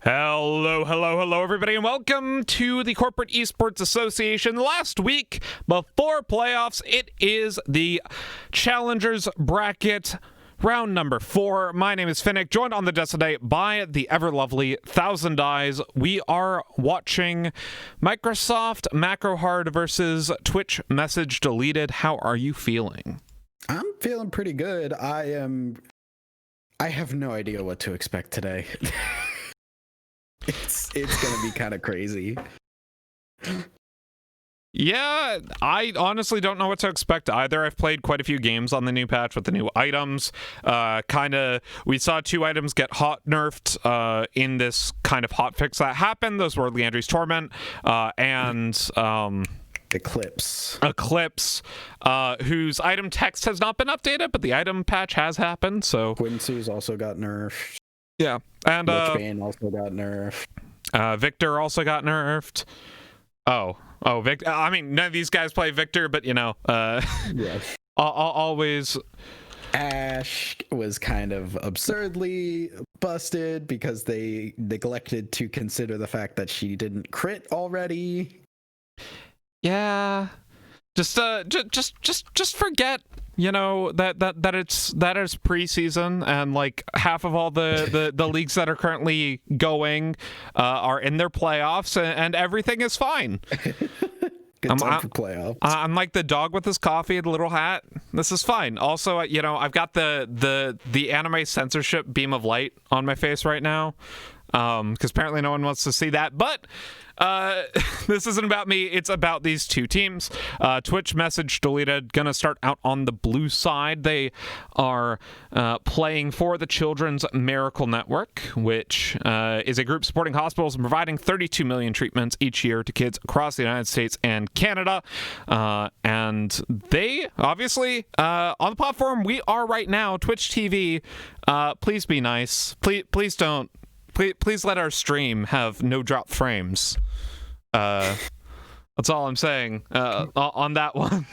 Hello, everybody, and welcome to the Corporate Esports Association. Last week, before playoffs, it is the Challengers Bracket, round number 4. My name is PhiNick, joined on the desk today by the ever-lovely Thousand Eyes. We are watching Microsoft MacroHard versus Twitch Message Deleted. How are you feeling? I'm feeling pretty good. I have no idea what to expect today. It's gonna be kind of crazy. Yeah, I honestly don't know what to expect either. I've played quite a few games on the new patch with the new items. We saw 2 items get hot nerfed in this kind of hot fix that happened. Those were Leandry's Torment and Eclipse, whose item text has not been updated, but the item patch has happened. So Quincy's also got nerfed. Yeah, and Bane also got nerfed. Victor also got nerfed. Oh, Victor. I mean, none of these guys play Victor, but you know, yeah. Always. Ash was kind of absurdly busted because they neglected to consider the fact that she didn't crit already. Yeah, just forget. You know that is preseason, and like half of all the leagues that are currently going are in their playoffs, and everything is fine. Good time for playoffs. I'm like the dog with his coffee and the little hat. This is fine. Also, you know, I've got the anime censorship beam of light on my face right now, because apparently no one wants to see that. But this isn't about me, it's about these 2 teams. Twitch Message Deleted gonna start out on the blue side. They are playing for the Children's Miracle Network, which is a group supporting hospitals and providing 32 million treatments each year to kids across the United States and Canada. And they obviously on the platform we are right now, Twitch TV, please be nice. Please don't. Please let our stream have no drop frames. That's all I'm saying on that one.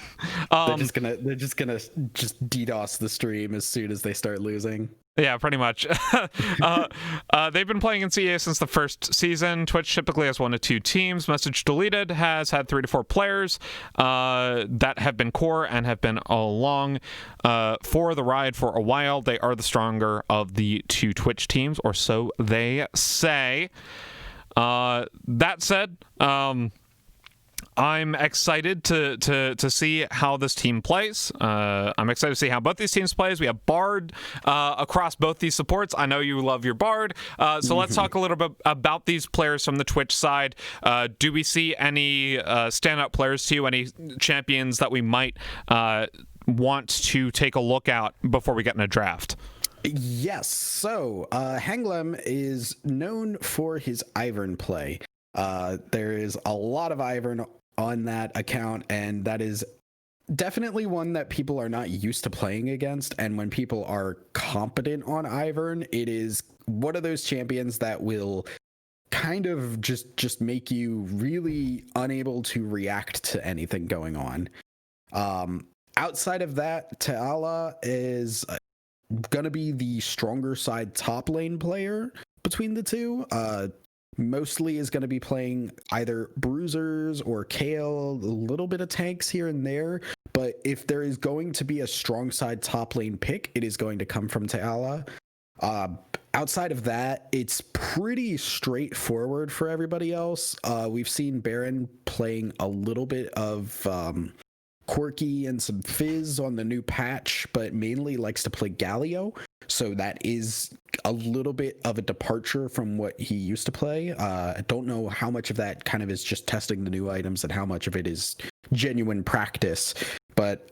They're just gonna DDoS the stream as soon as they start losing. Yeah, pretty much. They've been playing in CEA since the first season. Twitch typically has 1 to 2 teams. Message Deleted has had 3 to 4 players that have been core and have been along for the ride for a while. They are the stronger of the 2 Twitch teams, or so they say. That said, I'm excited to see how this team plays. I'm excited to see how both these teams plays. We have Bard across both these supports. I know you love your Bard. So let's talk a little bit about these players from the Twitch side. Do we see any standout players to you, any champions that we might want to take a look at before we get in a draft? Yes. So Hanglem is known for his Ivern play. There is a lot of Ivern on that account, and that is definitely one that people are not used to playing against. And when people are competent on Ivern, it is one of those champions that will kind of just make you really unable to react to anything going on. Outside of that, Teala is gonna be the stronger side top lane player between the 2. Mostly is going to be playing either bruisers or Kale, a little bit of tanks here and there. But if there is going to be a strong side top lane pick, it is going to come from Teala. Outside of that, it's pretty straightforward for everybody else. We've seen Baron playing a little bit of Quirky and some Fizz on the new patch, but mainly likes to play Galio. So that is a little bit of a departure from what he used to play. I don't know how much of that kind of is just testing the new items and how much of it is genuine practice. But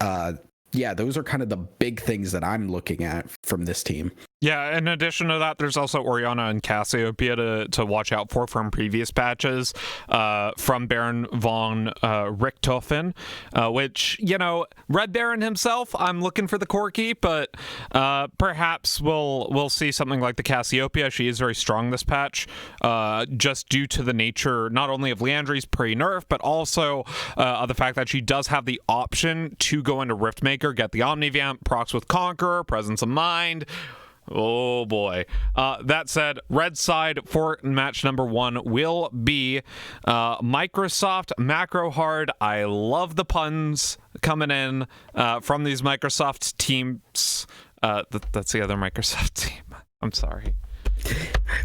yeah, those are kind of the big things that I'm looking at from this team. Yeah, in addition to that, there's also Orianna and Cassiopeia to watch out for from previous patches from Baron von Richthofen, which, you know, Red Baron himself, I'm looking for the Corki, but perhaps we'll see something like the Cassiopeia. She is very strong this patch, just due to the nature not only of Leandry's pre-nerf, but also the fact that she does have the option to go into Riftmaker, get the Omnivamp, procs with Conqueror, Presence of Mind, Oh boy. That said, red side for match number 1 will be Microsoft MacroHard. I love the puns coming in from these Microsoft teams. That's the other Microsoft team. I'm sorry.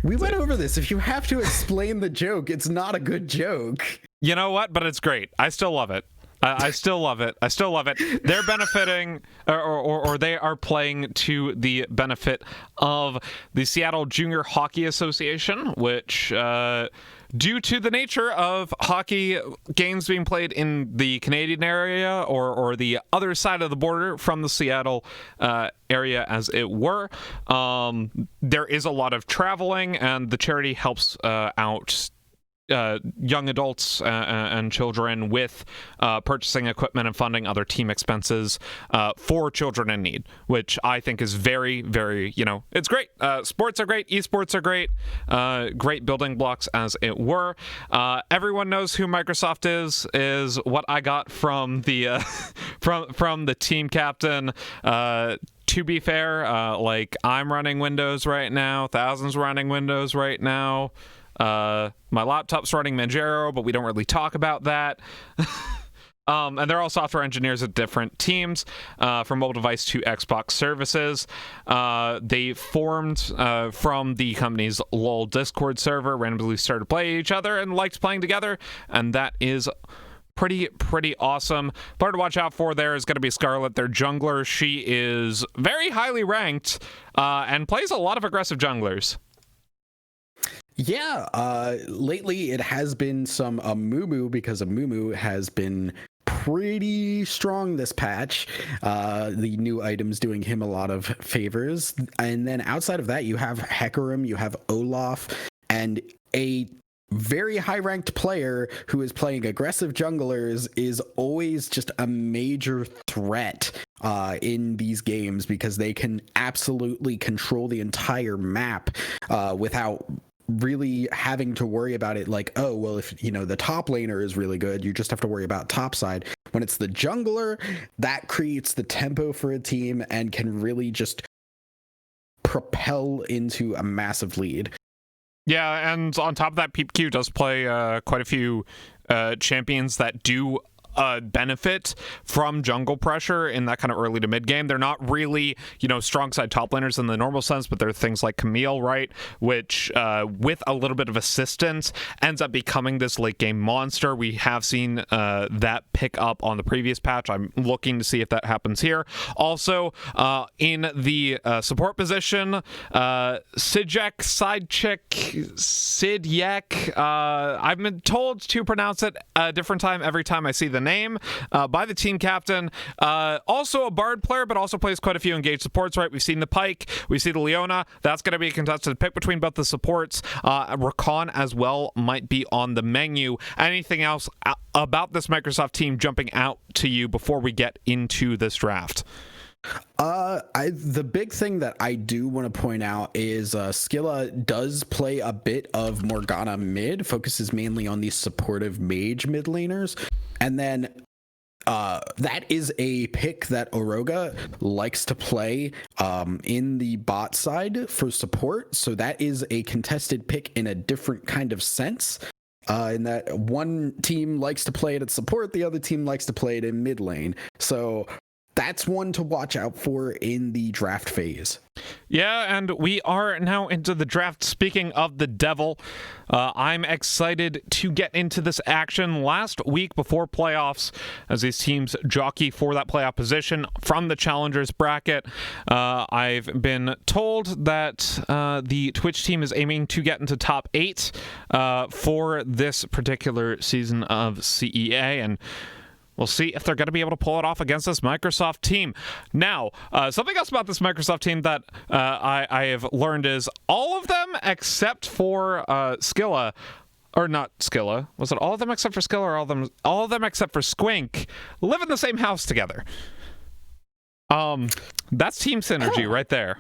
We went over this. If you have to explain the joke, it's not a good joke. You know what? But it's great. I still love it. I still love it. I still love it. They're benefiting, or they are playing to the benefit of the Seattle Junior Hockey Association, which, due to the nature of hockey games being played in the Canadian area or the other side of the border from the Seattle area, as it were, there is a lot of traveling, and the charity helps out young adults and children with purchasing equipment and funding other team expenses for children in need, which I think is very, very, it's great. Sports are great. Esports are great. Great building blocks, as it were. Everyone knows who Microsoft is what I got from the from the team captain. To be fair, I'm running Windows right now. Thousands running Windows right now. My laptop's running Manjaro, but we don't really talk about that. And they're all software engineers at different teams, from mobile device to Xbox services. They formed from the company's LoL Discord server, randomly started playing each other and liked playing together, and that is pretty awesome. Player to watch out for there is going to be Scarlet, their jungler. She is very highly ranked and plays a lot of aggressive junglers. Yeah, lately it has been some Amumu, because Amumu has been pretty strong this patch. The new items doing him a lot of favors. And then outside of that, you have Hecarim, you have Olaf, and a very high-ranked player who is playing aggressive junglers is always just a major threat in these games, because they can absolutely control the entire map without really having to worry about it, like, oh, well, if the top laner is really good, you just have to worry about top side. When it's the jungler, that creates the tempo for a team and can really just propel into a massive lead. Yeah, and on top of that, PeepQ does play quite a few champions that do benefit from jungle pressure in that kind of early to mid game. They're not really, strong side top laners in the normal sense, but they're things like Camille, right? Which, with a little bit of assistance, ends up becoming this late game monster. We have seen that pick up on the previous patch. I'm looking to see if that happens here. Also, in the support position, Sidjek, Sidyek, I've been told to pronounce it a different time every time I see the name, by the team captain. Also a Bard player, but also plays quite a few engaged supports, right? We've seen the Pyke, we see the Leona. That's going to be a contested pick between both the supports. Rakan as well might be on the menu. Anything else about this Microsoft team jumping out to you before we get into this draft? The big thing that I do want to point out is Skilla does play a bit of Morgana mid, focuses mainly on these supportive mage mid laners, and then that is a pick that Oroga likes to play in the bot side for support, so that is a contested pick in a different kind of sense. In that one team likes to play it at support, the other team likes to play it in mid lane. So that's one to watch out for in the draft phase. Yeah, and we are now into the draft. Speaking of the devil, I'm excited to get into this action last week before playoffs, as these teams jockey for that playoff position from the challengers bracket. I've been told that the Twitch team is aiming to get into top 8 for this particular season of CEA, and we'll see if they're going to be able to pull it off against this Microsoft team. Now, something else about this Microsoft team that I have learned is all of them except for Skilla, or not Skilla. Was it all of them except for Skilla, or all of them except for Squink live in the same house together? That's team synergy right there.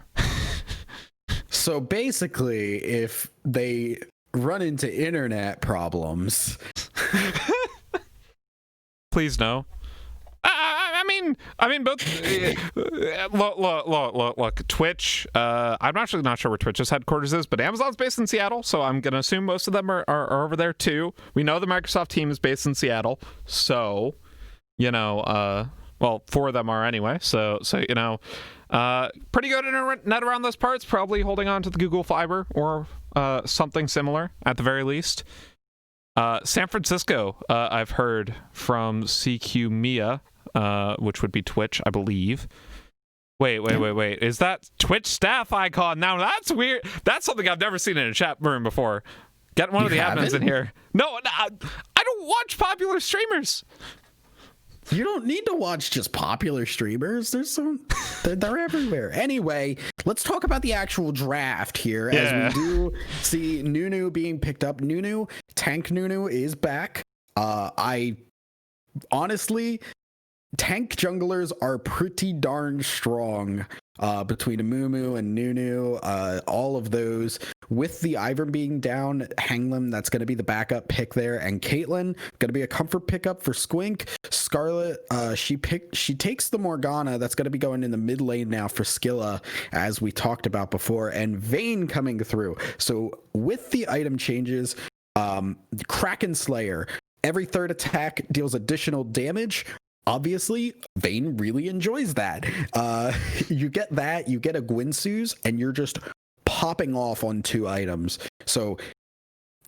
So basically, if they run into internet problems... Please no. I mean, mean, both. Look. Twitch. I'm actually not sure where Twitch's headquarters is, but Amazon's based in Seattle, so I'm gonna assume most of them are over there too. We know the Microsoft team is based in Seattle, so well, 4 of them are anyway. So pretty good internet around those parts. Probably holding on to the Google Fiber or something similar at the very least. San Francisco, I've heard from CEA, which would be Twitch, I believe. Wait. Is that Twitch staff icon? Now that's weird. That's something I've never seen in a chat room before. Get one of the admins in here. No, I don't watch popular streamers. You don't need to watch just popular streamers. They're everywhere. Anyway, let's talk about the actual draft here. Yeah. As we do see Nunu being picked up. Tank Nunu is back. I honestly, tank junglers are pretty darn strong between Amumu and Nunu, all of those. With the Ivern being down, Hanglim, that's going to be the backup pick there, and Caitlyn going to be a comfort pickup for Squink. Scarlet, she takes the Morgana, that's going to be going in the mid lane now for Skilla, as we talked about before, and Vayne coming through. So with the item changes, Kraken Slayer, every third attack deals additional damage. Obviously, Vayne really enjoys that. You get that, you get a Gwynsu's, and you're just popping off on 2 items. So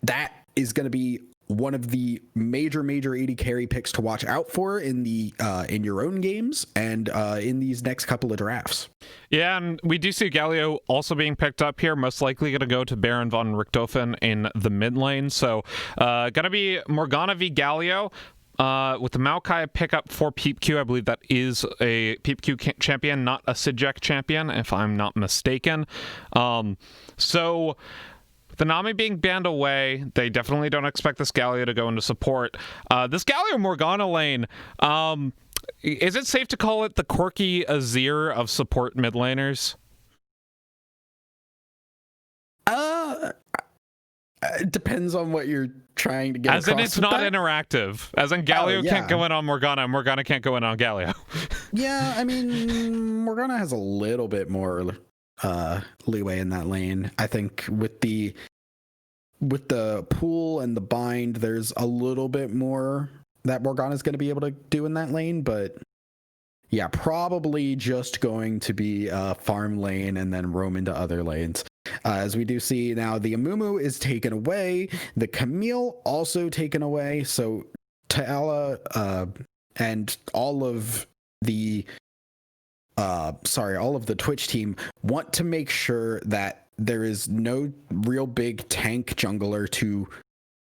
that is going to be one of the major AD carry picks to watch out for in the in your own games and in these next couple of drafts. Yeah, and we do see Galio also being picked up here, most likely going to go to Baron von Richthofen in the mid lane. So going to be Morgana v Galio. With the Maokai pickup for PeepQ, I believe that is a PeepQ champion, not a Sijek champion, if I'm not mistaken. So, with the Nami being banned away, they definitely don't expect this Galio to go into support. This Galio Morgana lane, is it safe to call it the quirky Azir of support mid laners? It depends on what you're trying to get. As in, it's not interactive. As in, Galio can't go in on Morgana, and Morgana can't go in on Galio. Yeah, I mean, Morgana has a little bit more leeway in that lane. I think with the pool and the bind, there's a little bit more that Morgana's going to be able to do in that lane, but yeah, probably just going to be a farm lane and then roam into other lanes. As we do see now, the Amumu is taken away, the Camille also taken away. So Ta'ala and all of the Twitch team want to make sure that there is no real big tank jungler to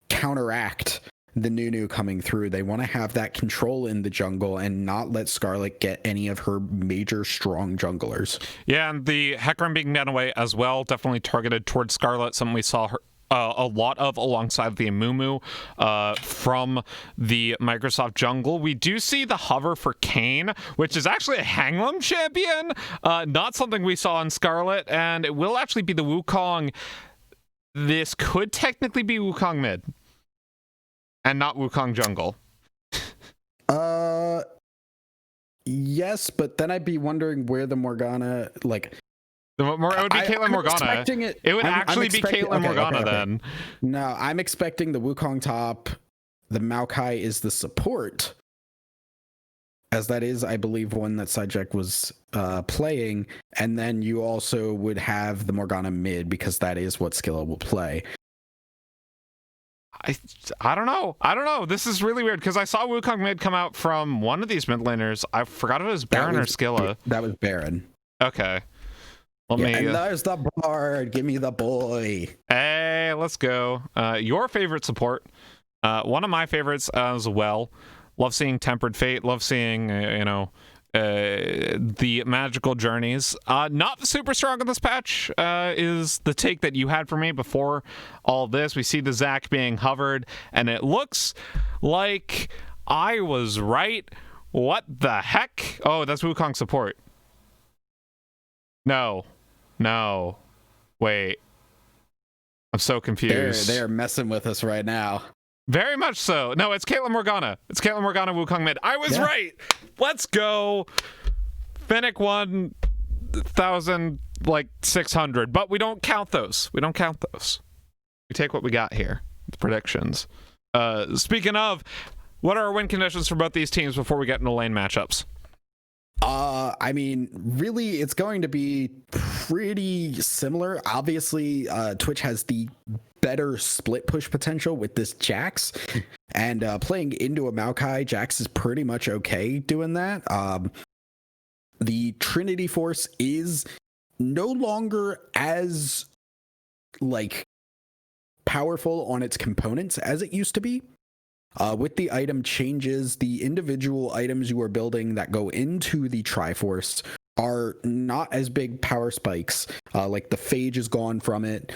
counteract the Nunu coming through. They want to have that control in the jungle and not let Scarlet get any of her major strong junglers. Yeah, and the Hecarim being done away as well, definitely targeted towards Scarlet, something we saw her a lot of alongside the Amumu from the Microsoft jungle. We do see the hover for Kayn, which is actually a Hanglim champion, not something we saw in Scarlet, and it will actually be the Wukong. This could technically be Wukong mid and not Wukong jungle. Yes, but then I'd be wondering where the Morgana, like, it would be Caitlyn Morgana. It would actually be Caitlyn Morgana then. No, I'm expecting the Wukong top. The Maokai is the support, as that is, I believe, one that Sijek was playing, and then you also would have the Morgana mid because that is what Skilla will play. I don't know. This is really weird because I saw Wukong mid come out from one of these mid laners. I forgot if it was Baron or Skilla. That was Baron. Okay. And there's the Bard. Give me the boy. Hey, let's go. Your favorite support. One of my favorites as well. Love seeing Tempered Fate. Love seeing, the magical journeys. Not super strong in this patch is the take that you had for me before all this. We see the Zac being hovered, and it looks like I was right. What the heck? Oh, that's Wukong support. No. Wait. I'm so confused. They're messing with us right now. Very much so. No, it's Caitlyn Morgana. It's Caitlyn Morgana Wukong mid. I was right. Let's go. PhiNick 1,600, but we don't count those. We take what we got here. The predictions. Speaking of, what are our win conditions for both these teams before we get into lane matchups? I mean, really, it's going to be pretty similar. Obviously, Twitch has the better split push potential with this Jax, and playing into a Maokai, Jax is pretty much okay doing that. The Trinity Force is no longer as like powerful on its components as it used to be. With the item changes, the individual items you are building that go into the Triforce are not as big power spikes. Like the Phage is gone from it.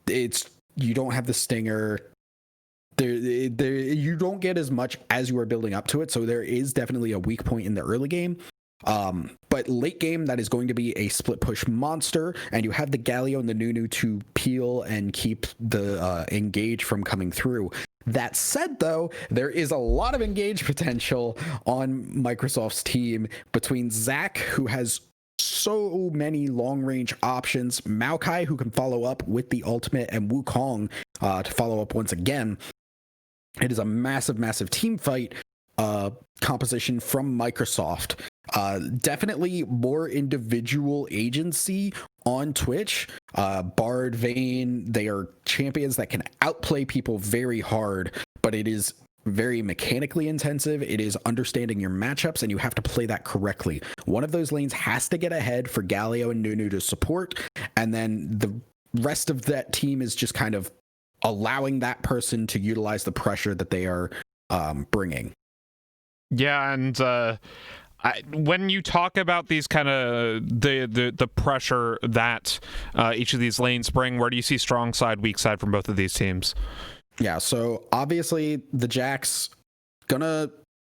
It's you don't have the Stinger. You don't get as much as you are building up to it. So there is definitely a weak point in the early game. But late game, that is going to be a split push monster, and you have the Galio and the Nunu to peel and keep the engage from coming through. That said, though, there is a lot of engage potential on Microsoft's team between Zach, who has so many long-range options, Maokai, who can follow up with the ultimate, and Wukong to follow up once again. It is a massive, massive team fight composition from Microsoft. Definitely more individual agency on Twitch. Bard, Vayne, they are champions that can outplay people very hard, but it is very mechanically intensive. It is understanding your matchups, and you have to play that correctly. One of those lanes has to get ahead for Galio and Nunu to support, and then the rest of that team is just kind of allowing that person to utilize the pressure that they are bringing. Yeah, and when you talk about these kind of the pressure that each of these lanes bring, where do you see strong side, weak side from both of these teams? Yeah, so obviously the Jax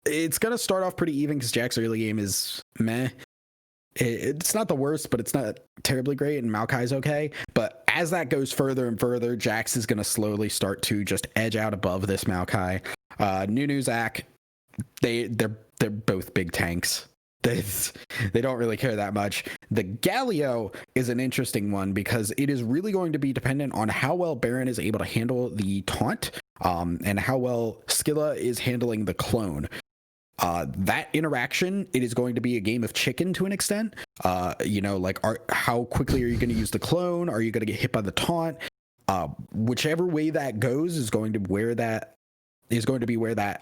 it's gonna start off pretty even because Jack's early game is meh. It's not the worst, but it's not terribly great, and Maokai's okay. But as that goes further and further, Jax is gonna slowly start to just edge out above this Maokai. Nunu, Zach, they're both big tanks. They don't really care that much. The Galio is an interesting one because it is really going to be dependent on how well Baron is able to handle the taunt, and how well Skilla is handling the clone. That interaction, it is going to be a game of chicken to an extent. How quickly are you going to use the clone? Are you going to get hit by the taunt? Whichever way that goes is going to be where that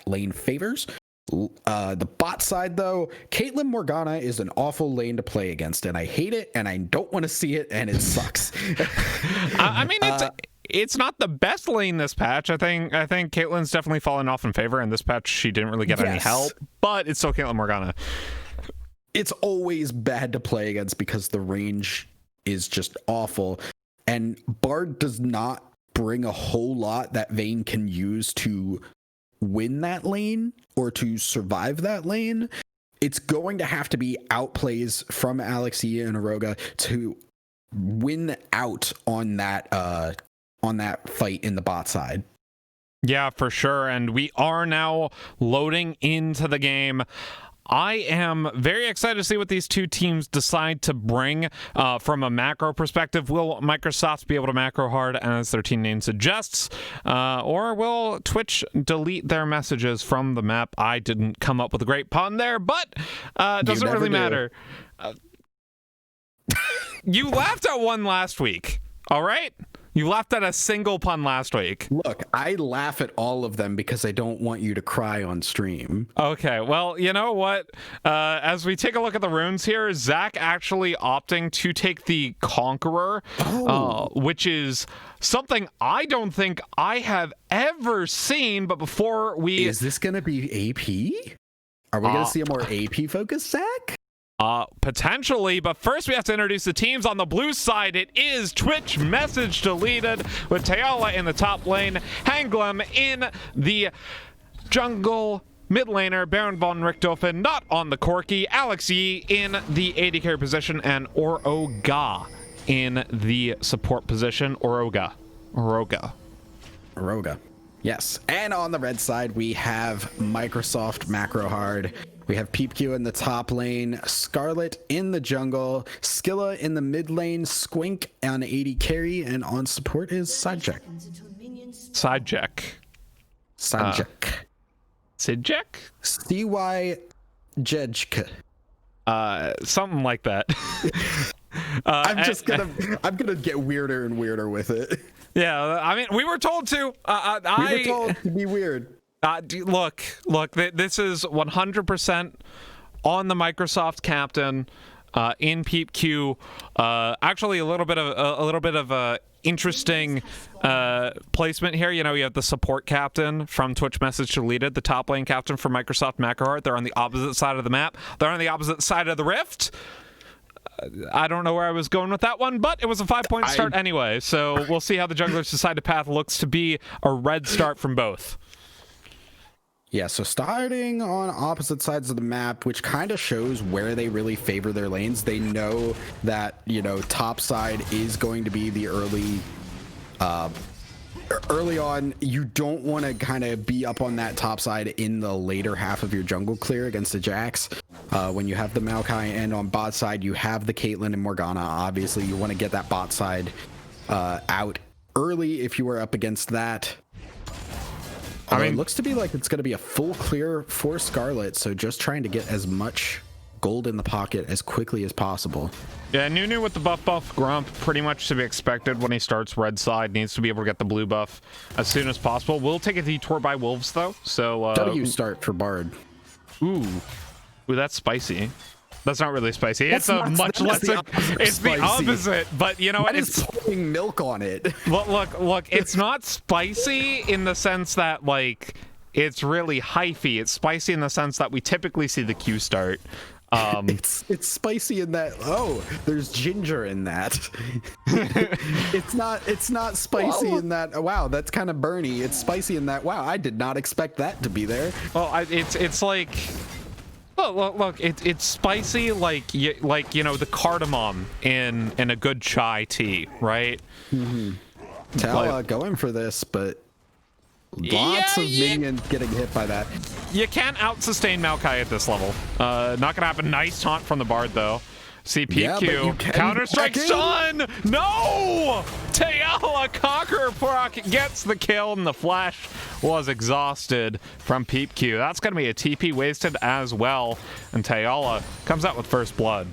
lane favors. The bot side, though, Caitlyn Morgana is an awful lane to play against, and I hate it, and I don't want to see it, and it sucks. I mean, it's not the best lane this patch. I think Caitlyn's definitely fallen off in favor. In this patch, she didn't really get any help, but it's still Caitlyn Morgana. It's always bad to play against because the range is just awful, and Bard does not bring a whole lot that Vayne can use to win that lane or to survive that lane. It's going to have to be outplays from Alexia and Aroga to win out on that fight in the bot side. Yeah, for sure. And we are now loading into the game. I am very excited to see what these two teams decide to bring from a macro perspective. Will Microsoft be able to macro hard as their team name suggests? Or will Twitch delete their messages from the map? I didn't come up with a great pun there, but it doesn't really matter. You laughed at one last week, all right? You laughed at a single pun last week. Look, I laugh at all of them because I don't want you to cry on stream. Okay, well, you know what? As we take a look at the runes here, Zach actually opting to take the Conqueror, which is something I don't think I have ever seen. But before we... Is this going to be AP? Are we going to see a more AP-focused Zach? Potentially, but first we have to introduce the teams. On the blue side, it is Twitch message deleted with Teala in the top lane, Hanglem in the jungle, mid laner, Baron von Richthofen not on the Corki, Alex Yee in the AD carry position, and Oroga in the support position. Oroga. Yes. And on the red side, we have Microsoft MacroHard. We have PeepQ in the top lane, Scarlet in the jungle, Skilla in the mid lane, Squink on AD carry, and on support is Sidejack. Sidejack. Sidjack? CY Jejk. Something like that. I'm gonna get weirder and weirder with it. Yeah, I mean, we were told to. We were told to be weird. Look, this is 100% on the Microsoft captain in PeepQ. Actually, a little bit of interesting placement here. You know, you have the support captain from Twitch message deleted, the top lane captain for Microsoft MacroHard. They're on the opposite side of the map. They're on the opposite side of the rift. I don't know where I was going with that one, but it was a 5-point start anyway, so we'll see how the junglers decided path looks to be a red start from both. Yeah, so starting on opposite sides of the map, which kind of shows where they really favor their lanes. They know that, you know, top side is going to be the early on. You don't want to kind of be up on that top side in the later half of your jungle clear against the Jax. When you have the Maokai, and on bot side you have the Caitlyn and Morgana. Obviously you want to get that bot side out early if you were up against that. Although it looks to be like it's going to be a full clear for Scarlet, so just trying to get as much gold in the pocket as quickly as possible. Yeah, Nunu with the buff Grump, pretty much to be expected when he starts red side. Needs to be able to get the blue buff as soon as possible. Will take a detour by Wolves though, so W start for Bard. Ooh, that's spicy. That's not really spicy. It's a much less. It's the opposite, but you know what? It's pouring milk on it. Look. It's not spicy in the sense that like it's really hyphy. It's spicy in the sense that we typically see the Q start. It's spicy in that. Oh, there's ginger in that. It's not spicy in that. Wow, that's kind of burny. It's spicy in that. Wow, I did not expect that to be there. Well, it's like. Look, it's spicy like you know the cardamom in a good chai tea, right? Mm-hmm. Tala going for this, but lots of minions getting hit by that. You can't out-sustain Maokai at this level. Not gonna happen. Nice taunt from the Bard though. CPQ, Counter-Strike stun! No! Tayala Conqueror Proc gets the kill, and the Flash was exhausted from PeepQ. That's going to be a TP wasted as well, and Tayala comes out with first blood.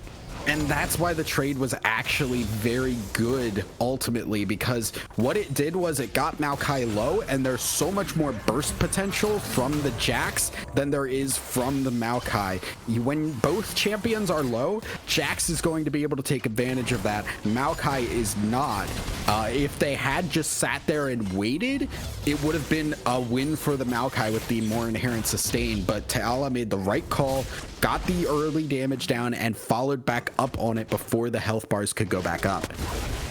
And that's why the trade was actually very good ultimately, because what it did was it got Maokai low, and there's so much more burst potential from the Jax than there is from the Maokai. When both champions are low, Jax is going to be able to take advantage of that. Maokai is not. If they had just sat there and waited, it would have been a win for the Maokai with the more inherent sustain, but Tayala made the right call, got the early damage down, and followed back up on it before the health bars could go back up.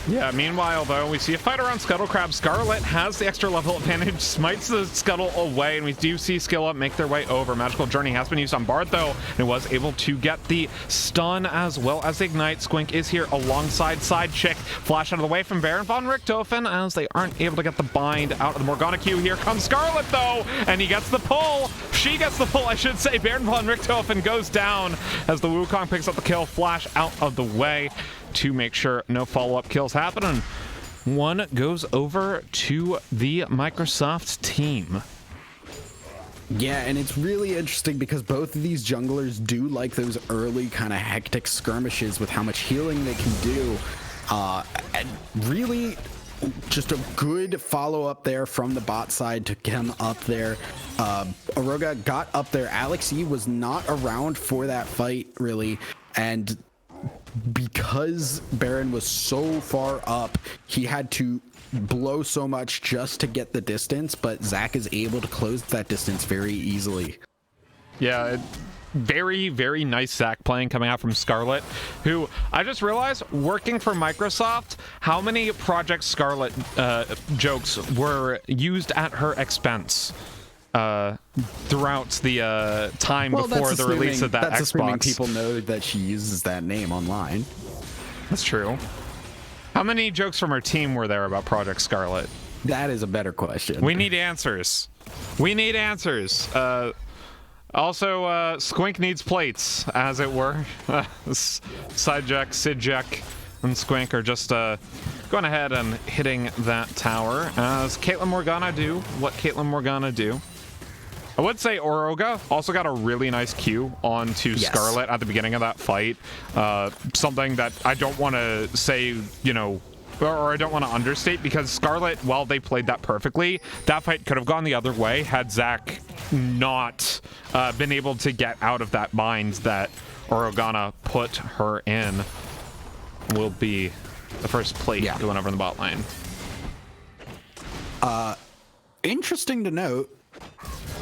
Yeah, meanwhile, though, we see a fight around Scuttle Crab. Scarlet has the extra level advantage, smites the Scuttle away, and we do see Skilla make their way over. Magical Journey has been used on Bard, though, and was able to get the stun as well as Ignite. Squink is here alongside Side Chick. Flash out of the way from Baron von Richthofen as they aren't able to get the bind out of the Morgana Q. Here comes Scarlet, though, and he gets the pull. She gets the pull, I should say. Baron von Richthofen goes down as the Wukong picks up the kill. Flash out of the way to make sure no follow-up kills happen, and one goes over to the Microsoft team. Yeah, and it's really interesting because both of these junglers do like those early kind of hectic skirmishes with how much healing they can do. And really just a good follow-up there from the bot side to get him up there. Aroga got up there. Alex E was not around for that fight, really, and because Baron was so far up, he had to blow so much just to get the distance, but Zach is able to close that distance very easily. Yeah, very, very nice Zach playing coming out from Scarlet, who I just realized, working for Microsoft, how many Project Scarlet jokes were used at her expense throughout the time before the release of that that's Xbox. Assuming people know that she uses that name online. That's true. How many jokes from her team were there about Project Scarlet? That is a better question. We need answers. We need answers. Also, Squink needs plates, as it were. Sidejack, Sidjack, and Squink are just going ahead and hitting that tower. As Caitlyn Morgana do what Caitlyn Morgana do. I would say Oroga also got a really nice Q onto Scarlet at the beginning of that fight. Something that I don't want to say, you know, or I don't want to understate, because Scarlet, while they played that perfectly, that fight could have gone the other way had Zach not been able to get out of that bind that Orogana put her in. Will be the first plate going over in the bot lane. Interesting to note,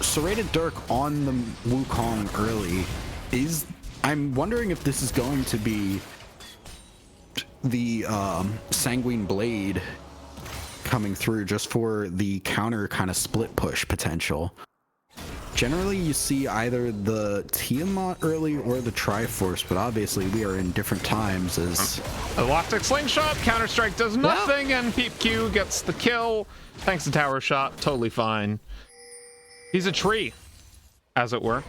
Serrated Dirk on the Wukong early is... I'm wondering if this is going to be the Sanguine Blade coming through just for the counter kind of split push potential. Generally, you see either the Tiamat early or the Triforce, but obviously we are in different times as... Elastic Slingshot, Counter-Strike does nothing, and Peep Q gets the kill. Thanks to Tower Shot, totally fine. He's a tree, as it were.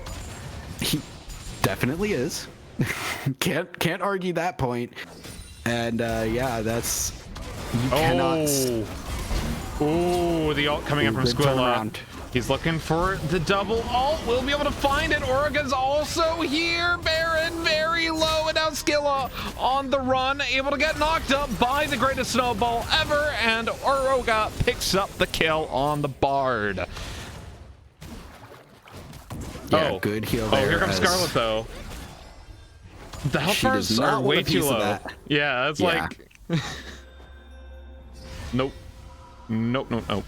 He definitely is. Can't argue that point. And yeah, that's... You cannot... Oh, the ult coming in from Squilla. He's looking for the double ult. We'll be able to find it. Oroga's also here. Baron very low, and now Skilla on the run, able to get knocked up by the greatest snowball ever, and Oroga picks up the kill on the Bard. Yeah, good heal there. Oh, here comes Scarlet, though. The health bars are way too low. Yeah, it's like... Nope. Nope, nope, nope.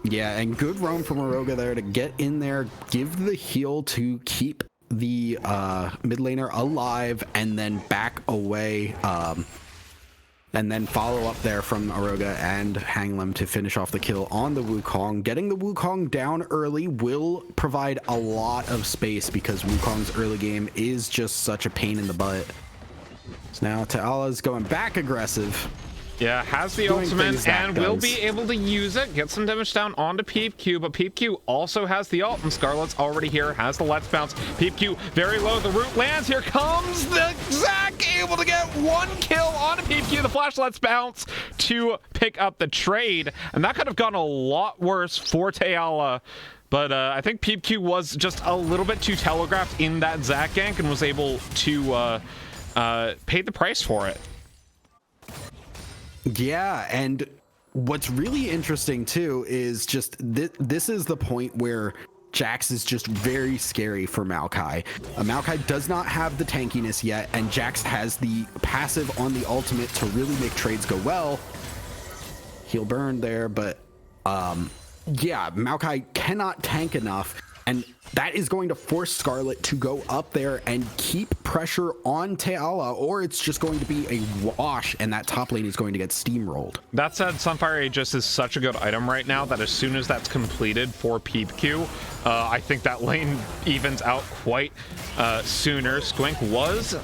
Yeah, and good roam from Oroga there to get in there, give the heal to keep the mid laner alive, and then back away, and then follow up there from Oroga and Hanglem to finish off the kill on the Wukong. Getting the Wukong down early will provide a lot of space because Wukong's early game is just such a pain in the butt. So now Ta'ala's going back aggressive. Yeah, has the ultimate and will be able to use it. Get some damage down onto Peep Q, but Peep Q also has the ult, and Scarlet's already here, has the Let's Bounce. Peep Q very low, the root lands. Here comes the Zac, able to get one kill onto Peep Q. The flash Let's Bounce to pick up the trade, and that could have gone a lot worse for Teala. But I think Peep Q was just a little bit too telegraphed in that Zac gank and was able to pay the price for it. Yeah, and what's really interesting too is just this is the point where Jax is just very scary for Maokai. Maokai does not have the tankiness yet, and Jax has the passive on the ultimate to really make trades go well. He'll burn there, but yeah, Maokai cannot tank enough, and that is going to force Scarlet to go up there and keep pressure on Teala, or it's just going to be a wash, and that top lane is going to get steamrolled. That said, Sunfire Aegis is such a good item right now that as soon as that's completed for Peep Q, I think that lane evens out quite sooner. Squink was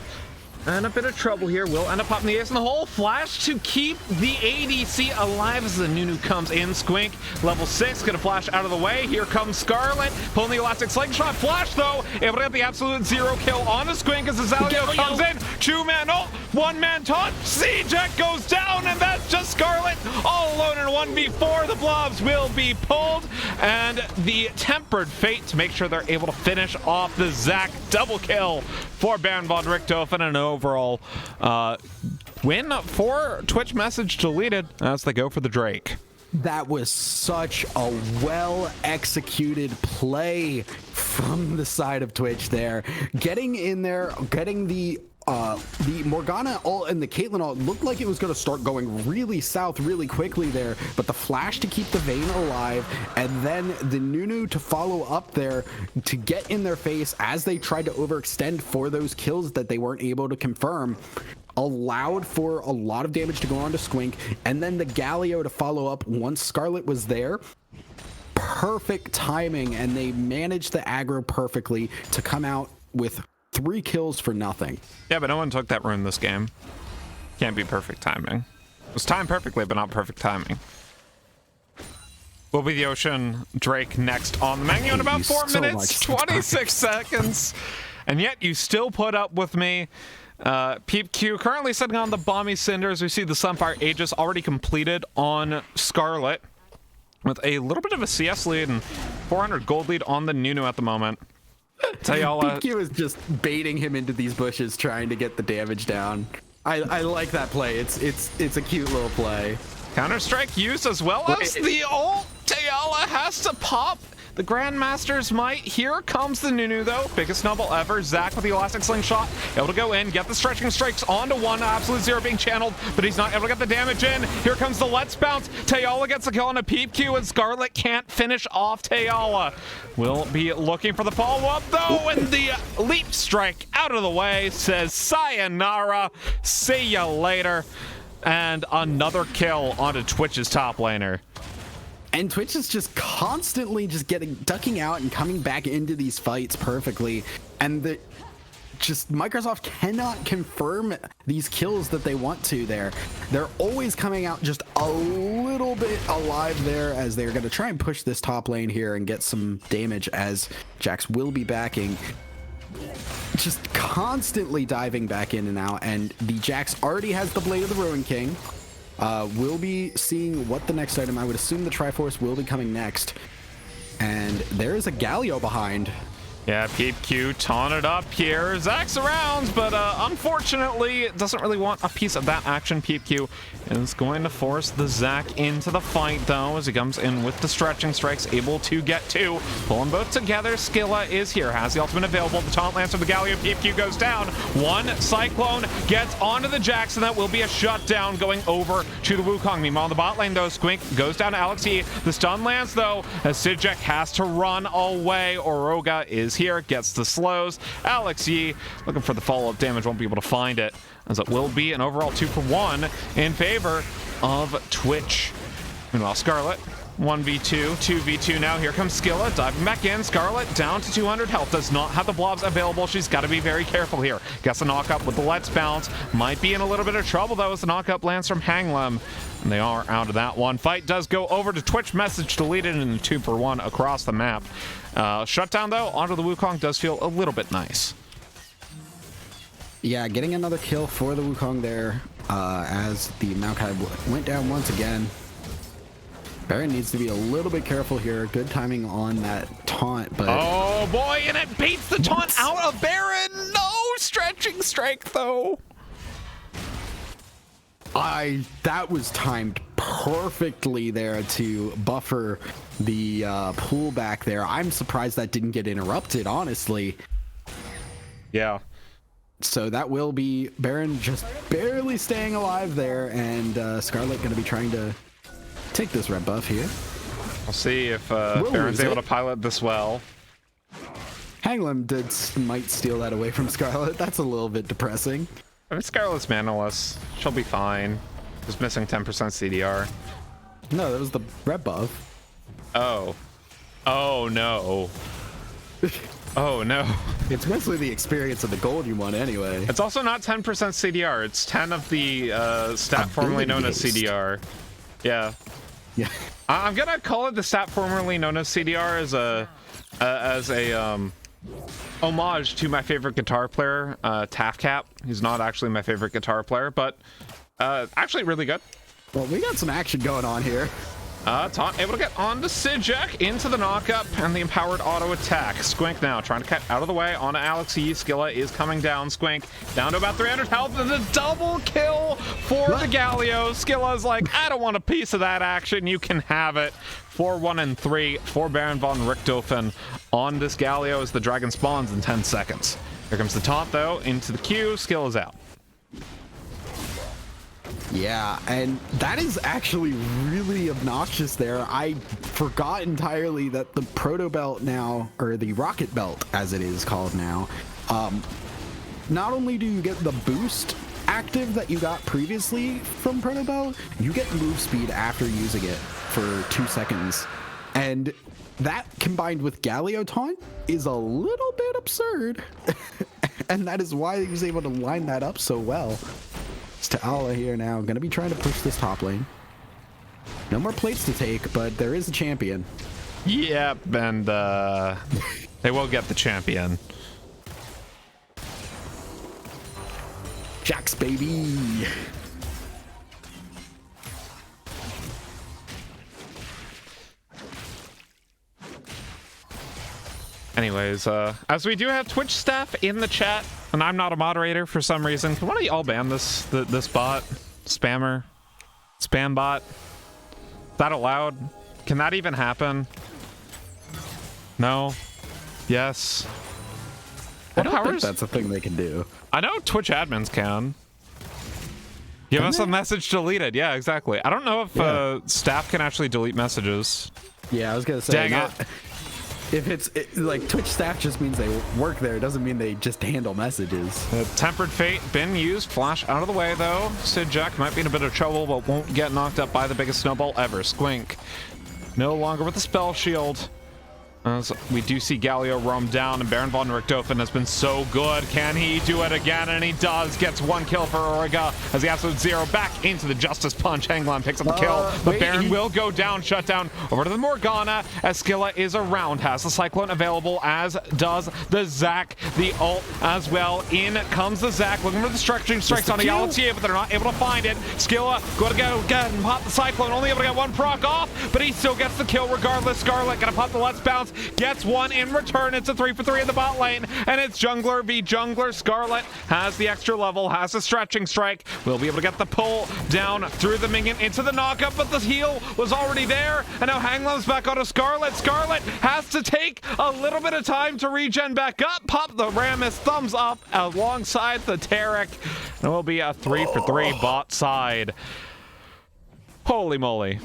in a bit of trouble here. Will end up popping the ace in the hole. Flash to keep the ADC alive as the Nunu comes in. Squink, level 6, gonna flash out of the way. Here comes Scarlet, pulling the elastic slingshot. Flash, though, able to get the absolute 0 kill on the Squink as Azaleo comes in. 2-man ult, 1-man taunt. C-Jet goes down, and that's just Scarlet all alone in 1v4. The blobs will be pulled, and the Tempered Fate to make sure they're able to finish off the Zac double kill for Baron von Richthofen, and overall win for Twitch message deleted as they go for the Drake. That was such a well-executed play from the side of Twitch there. Getting in there, getting the Morgana ult and the Caitlyn ult looked like it was going to start going really south really quickly there, but the flash to keep the Vayne alive, and then the Nunu to follow up there to get in their face as they tried to overextend for those kills that they weren't able to confirm, allowed for a lot of damage to go on to Squink, and then the Galio to follow up once Scarlet was there. Perfect timing, and they managed the aggro perfectly to come out with 3 kills for nothing. Yeah, but no one took that rune this game. Can't be perfect timing. It was timed perfectly, but not perfect timing. Will be the Ocean Drake next on the menu in about 4 minutes, 26 seconds. And yet you still put up with me. Peep Q currently sitting on the Bomby Cinders. We see the Sunfire Aegis already completed on Scarlet with a little bit of a CS lead and 400 gold lead on the Nunu at the moment. Tayala. Peep Q is just baiting him into these bushes, trying to get the damage down. I like that play. It's a cute little play. Counter-Strike used as well as the ult. Tayala has to pop the Grandmaster's might. Here comes the Nunu, though. Biggest snowball ever. Zach with the Elastic Slingshot. Able to go in, get the stretching strikes onto one. Absolute Zero being channeled, but he's not able to get the damage in. Here comes the Let's Bounce. Tayala gets a kill on a Peep Q, and Scarlet can't finish off Tayala. Will be looking for the follow-up, though, and the Leap Strike out of the way says sayonara. See ya later. And another kill onto Twitch's top laner. And Twitch is just constantly just ducking out and coming back into these fights perfectly. And Microsoft cannot confirm these kills that they want to there. They're always coming out just a little bit alive there as they're going to try and push this top lane here and get some damage as Jax will be backing. Just constantly diving back in and out, and the Jax already has the Blade of the Ruin King. We'll be seeing what the next item, I would assume the Triforce will be coming next. And there is a Galio behind. Yeah, Peep Q taunted up here. Zach's around, but unfortunately doesn't really want a piece of that action. Peep Q is going to force the Zach into the fight, though, as he comes in with the stretching strikes, able to get two. Pulling both together, Skilla is here, has the ultimate available. The taunt lands from the Galio. Peep Q goes down. One Cyclone gets onto the Jax, and that will be a shutdown going over to the Wukong. Meanwhile, on the bot lane, though, Squink goes down to Alex E. The stun lands, though, as Sidjek has to run away. Oroga is here, gets the slows. Alex Yi looking for the follow-up damage, won't be able to find it, as it will be an overall 2-for-1 in favor of Twitch. Meanwhile, Scarlet 1v2, 2v2 now. Here comes Skilla diving back in. Scarlet down to 200 health, does not have the blobs available. She's got to be very careful here. Gets a knock up with the Let's Bounce. Might be in a little bit of trouble, though, as the knock up lands from Hanglem. And they are out of that one. Fight does go over to Twitch. Message deleted in the 2-for-1 across the map. Shutdown, though, onto the Wukong does feel a little bit nice. Yeah, getting another kill for the Wukong there as the Maokai went down once again. Baron needs to be a little bit careful here. Good timing on that taunt, but... Oh, boy, and it beats the taunt out of Baron. No stretching strike, though. That was timed perfectly there to buffer the pullback there. I'm surprised that didn't get interrupted, honestly. Yeah. So that will be Baron just barely staying alive there, and Scarlet going to be trying to take this red buff here. We'll see if Baron's able to pilot this well. Hanglem might steal that away from Scarlet. That's a little bit depressing. I mean, Scarlet's manaless. She'll be fine. Just missing 10% CDR. No, that was the red buff. Oh. Oh, no. Oh, no. It's mostly the experience of the gold you want anyway. It's also not 10% CDR. It's 10 of the stat formerly known as CDR. Yeah. Yeah. I'm going to call it the stat formerly known as CDR as a homage to my favorite guitar player, Tafcap. He's not actually my favorite guitar player, but actually really good. Well, we got some action going on here. Taunt able to get onto Sidjek into the knockup and the empowered auto attack. Squink now trying to cut out of the way onto Alex E. Skilla is coming down. Squink down to about 300 health and a double kill for the Galio. Skilla's like, I don't want a piece of that action. You can have it. 4-1 and 3 for Baron von Richthofen on this Galio as the dragon spawns in 10 seconds. Here comes the taunt though into the queue. Skill is out. Yeah, and that is actually really obnoxious there. I forgot entirely that the Proto Belt now, or the Rocket Belt as it is called now, not only do you get the boost active that you got previously from Proto Belt, you get move speed after using it for 2 seconds. And that combined with Galio Taunt is a little bit absurd. And that is why he was able to line that up so well. It's Ta'ala here now, gonna be trying to push this top lane. No more plates to take, but there is a champion. Yep, and they will get the champion. Jax, baby. Anyways, as we do have Twitch staff in the chat, and I'm not a moderator for some reason, can one of y'all ban this bot? Spam bot? Is that allowed? Can that even happen? No? Yes? I don't think that's a thing they can do. I know Twitch admins can. Give us a message deleted. Yeah, exactly. I don't know if staff can actually delete messages. Yeah, I was gonna say. Dang it. If it's like Twitch staff just means they work there, it doesn't mean they just handle messages. Tempered Fate been used. Flash out of the way though. Sid Jack might be in a bit of trouble, but won't get knocked up by the biggest snowball ever. Squink no longer with the spell shield. As we do see Galio roam down, and Baron von Richthofen has been so good. Can he do it again? And he does. Gets one kill for Origa as the Absolute Zero back into the Justice Punch. Hanglan picks up the kill, but Baron will go down. Shut down over to the Morgana as Skilla is around. Has the Cyclone available, as does the Zac. The ult as well. In comes the Zac, looking for the stretching strikes on the Galatia, but they're not able to find it. Skilla going to go get and pop the Cyclone, only able to get one proc off, but he still gets the kill regardless. Scarlet gonna pop the Let's Bounce. Gets one in return. It's a 3-for-3 in the bot lane, and it's jungler v jungler. Scarlet has the extra level, has a stretching strike, will be able to get the pull down through the minion into the knockup, but the heal was already there, and now Hanglam's back onto Scarlet. Scarlet has to take a little bit of time to regen back up. Pop the Rammus, thumbs up alongside the Taric, and it will be a 3-for-3 bot side. Holy moly.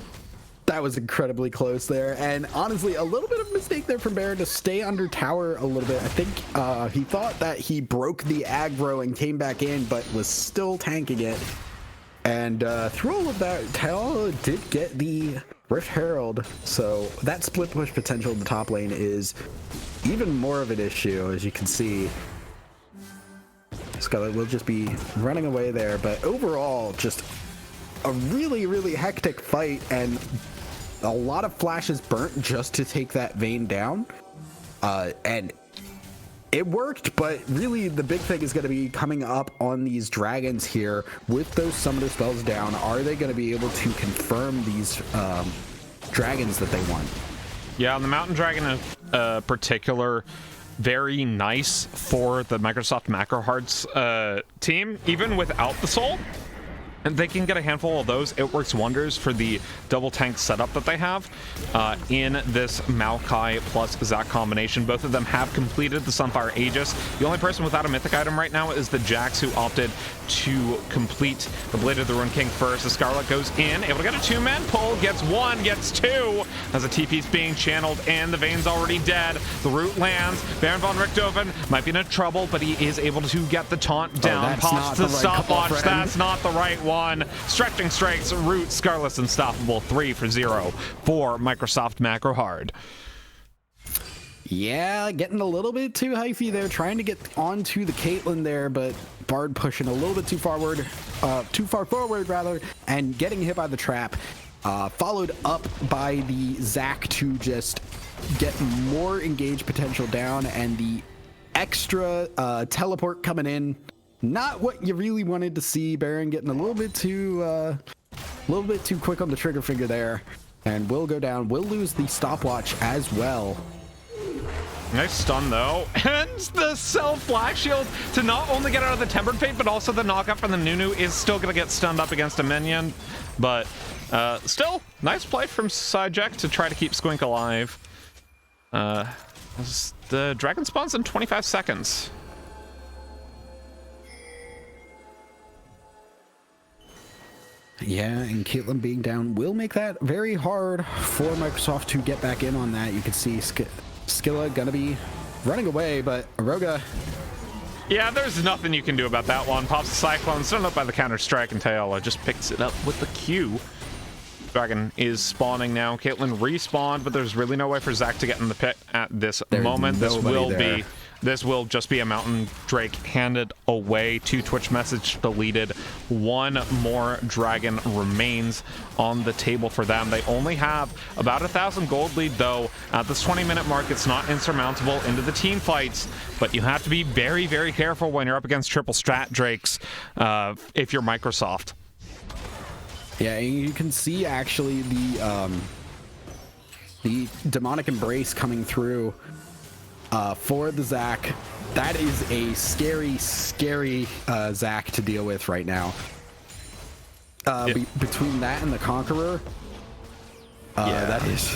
That was incredibly close there, and honestly, a little bit of mistake there from Baron to stay under tower a little bit. I think he thought that he broke the aggro and came back in, but was still tanking it. And through all of that, Tal did get the Rift Herald, so that split push potential in the top lane is even more of an issue, as you can see. Scarlet will just be running away there, but overall, just a really, really hectic fight, and a lot of flashes burnt just to take that Vayne down. And it worked, but really the big thing is going to be coming up on these dragons here with those summoner spells down. Are they going to be able to confirm these dragons that they want? Yeah, the Mountain Dragon in particular, very nice for the Microsoft MacroHard's team, even without the soul. And they can get a handful of those. It works wonders for the double tank setup that they have in this Maokai plus Zac combination. Both of them have completed the Sunfire Aegis. The only person without a mythic item right now is the Jax, who opted to complete the Blade of the Rune King first. The Scarlet goes in, able to get a two-man pull, gets one, gets two, as the TP's being channeled, and the Vayne's already dead. The root lands. Baron von Richthofen might be in trouble, but he is able to get the taunt down. Pops the stopwatch. That's not the right one. Stretching strikes, root, Scarlet's unstoppable. 3-for-0 for Microsoft MacroHard. Yeah, getting a little bit too hyphy there, trying to get onto the Caitlyn there, but Bard pushing a little bit too far forward rather, and getting hit by the trap. Followed up by the Zac to just get more engage potential down, and the extra teleport coming in. Not what you really wanted to see. Baron getting a little bit too quick on the trigger finger there, and will go down. Will lose the stopwatch as well. Nice stun though, and the self flash shield to not only get out of the Tempered Fate, but also the knockup from the Nunu is still gonna get stunned up against a minion. But still, nice play from Sidejack to try to keep Squink alive. The dragon spawns in 25 seconds. Yeah, and Caitlyn being down will make that very hard for Microsoft to get back in on that. You can see Skilla gonna be running away, but Aroga... Yeah, there's nothing you can do about that one. Pops the Cyclone, stunned up by the counter-strike, and Tayola just picks it up with the Q. Dragon is spawning now. Caitlyn respawned, but there's really no way for Zac to get in the pit at this moment. This will be This will just be a Mountain Drake handed away. 2 Twitch message deleted. 1 more dragon remains on the table for them. They only have about 1,000 gold lead, though. At this 20-minute mark, it's not insurmountable into the team fights, but you have to be very, very careful when you're up against triple strat Drakes if you're Microsoft. Yeah, and you can see actually the demonic embrace coming through for the Zac. That is a scary, scary Zac to deal with right now. Between that and the Conqueror, that is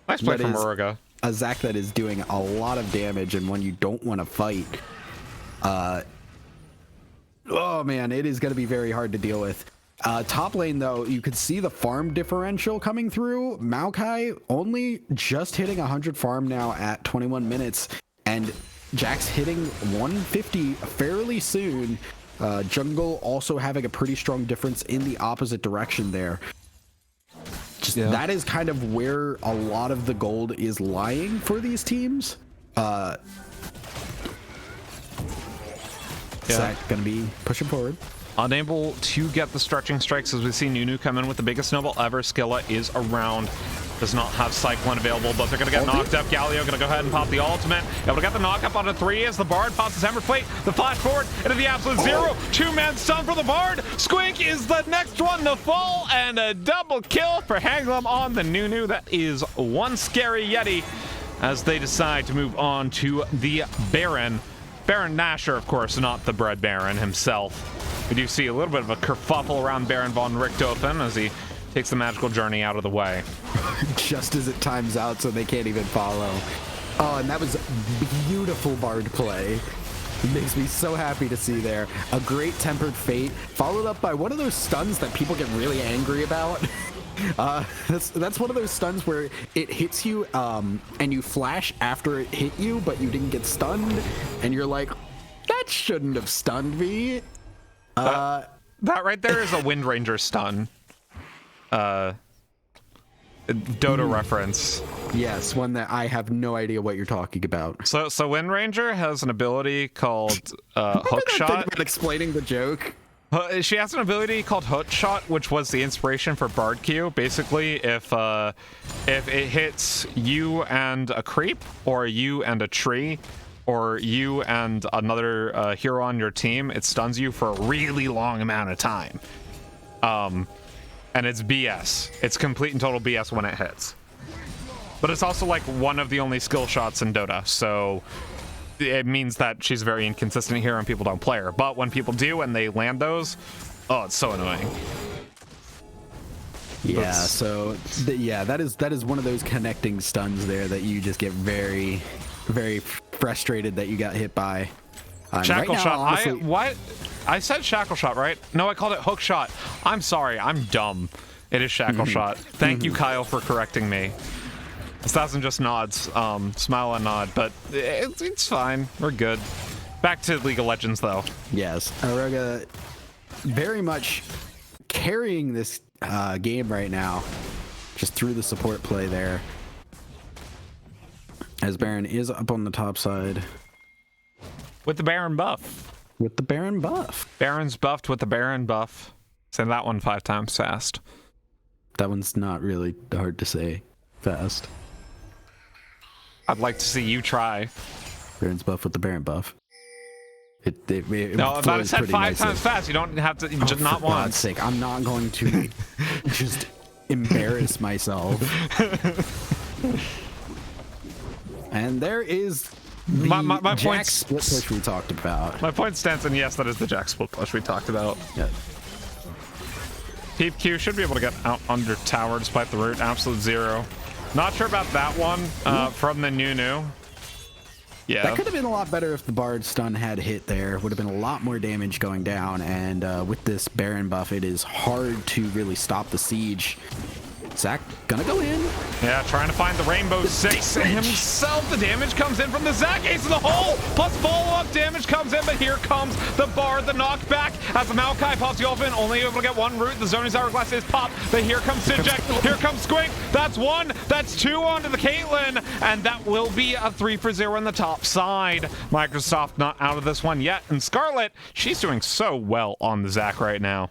nice play from Muruga. A Zac that is doing a lot of damage and one you don't want to fight. Oh man, it is going to be very hard to deal with. Top lane, though, you could see the farm differential coming through. Maokai only just hitting 100 farm now at 21 minutes, and Jack's hitting 150 fairly soon. Jungle also having a pretty strong difference in the opposite direction there. That is kind of where a lot of the gold is lying for these teams. Zac gonna be pushing forward. Unable to get the stretching strikes as we see Nunu come in with the biggest snowball ever. Skilla is around. Does not have Cyclone available, but they're going to get knocked up. Galio going to go ahead and pop the ultimate. Able to get the knock up on a 3 as the Bard pops his Hammer Plate. The flash forward into the absolute zero. 2-man stun for the Bard. Squink is the next one to fall, and a double kill for Hanglum on the Nunu. That is one scary Yeti as they decide to move on to the Baron. Baron Nashor, of course, not the Bread Baron himself. We do see a little bit of a kerfuffle around Baron von Richthofen as he takes the magical journey out of the way. Just as it times out so they can't even follow. Oh, and that was beautiful Bard play. It makes me so happy to see there. A great Tempered Fate, followed up by one of those stuns that people get really angry about. That's one of those stuns where it hits you and you flash after it hit you, but you didn't get stunned, and you're like, that shouldn't have stunned me. That right there is a Wind Ranger stun. Dota reference. Yes, one that I have no idea what you're talking about. So Wind Ranger has an ability called Hook Shot. Explaining the joke. She has an ability called Hook Shot, which was the inspiration for Bard Q. Basically, if it hits you and a creep, or you and a tree, or you and another hero on your team, it stuns you for a really long amount of time. And it's BS. It's complete and total BS when it hits. But it's also like one of the only skill shots in Dota, so it means that she's a very inconsistent hero and people don't play her. But when people do and they land those, oh, it's so annoying. Yeah, so that is one of those connecting stuns there that you just get very, very frustrated that you got hit by. Shackle right now, shot. honestly, I said shackle shot, right? No, I called it hook shot. I'm sorry, I'm dumb. It is shackle shot. Thank you, Kyle, for correcting me. 1,000 just nods, smile and nod, but it's fine. We're good. Back to League of Legends, though. Yes, Aruga very much carrying this game right now, just through the support play there. As Baron is up on the top side. With the Baron buff. With the Baron buff. Baron's buffed with the Baron buff. Say that one 5 times fast. That one's not really hard to say fast. I'd like to see you try. Baron's buff with the Baron buff. No, if I said 5 times fast, you don't have to, just not once. For God's sake, I'm not going to just embarrass myself. And there is the my Jack split push we talked about. My point stands, and yes, that is the Jack split push we talked about. Yeah. Peep Q should be able to get out under tower despite the root. Absolute zero. Not sure about that one from the Nunu. Yeah. That could have been a lot better if the Bard stun had hit there. Would have been a lot more damage going down. And with this Baron buff, it is hard to really stop the siege. Zach gonna go in. Yeah, trying to find the Rainbow Six himself. The damage comes in from the Zach. Ace in the hole, plus follow-up damage comes in, but here comes the Bard, the knockback, as the Maokai pops the Ultimate, only able to get one root. The Zony's Hourglass is popped, but here comes Sijek, here comes Squink. That's one, that's two onto the Caitlyn, and that will be a 3-for-0 on the top side. Microsoft not out of this one yet, and Scarlet, she's doing so well on the Zach right now.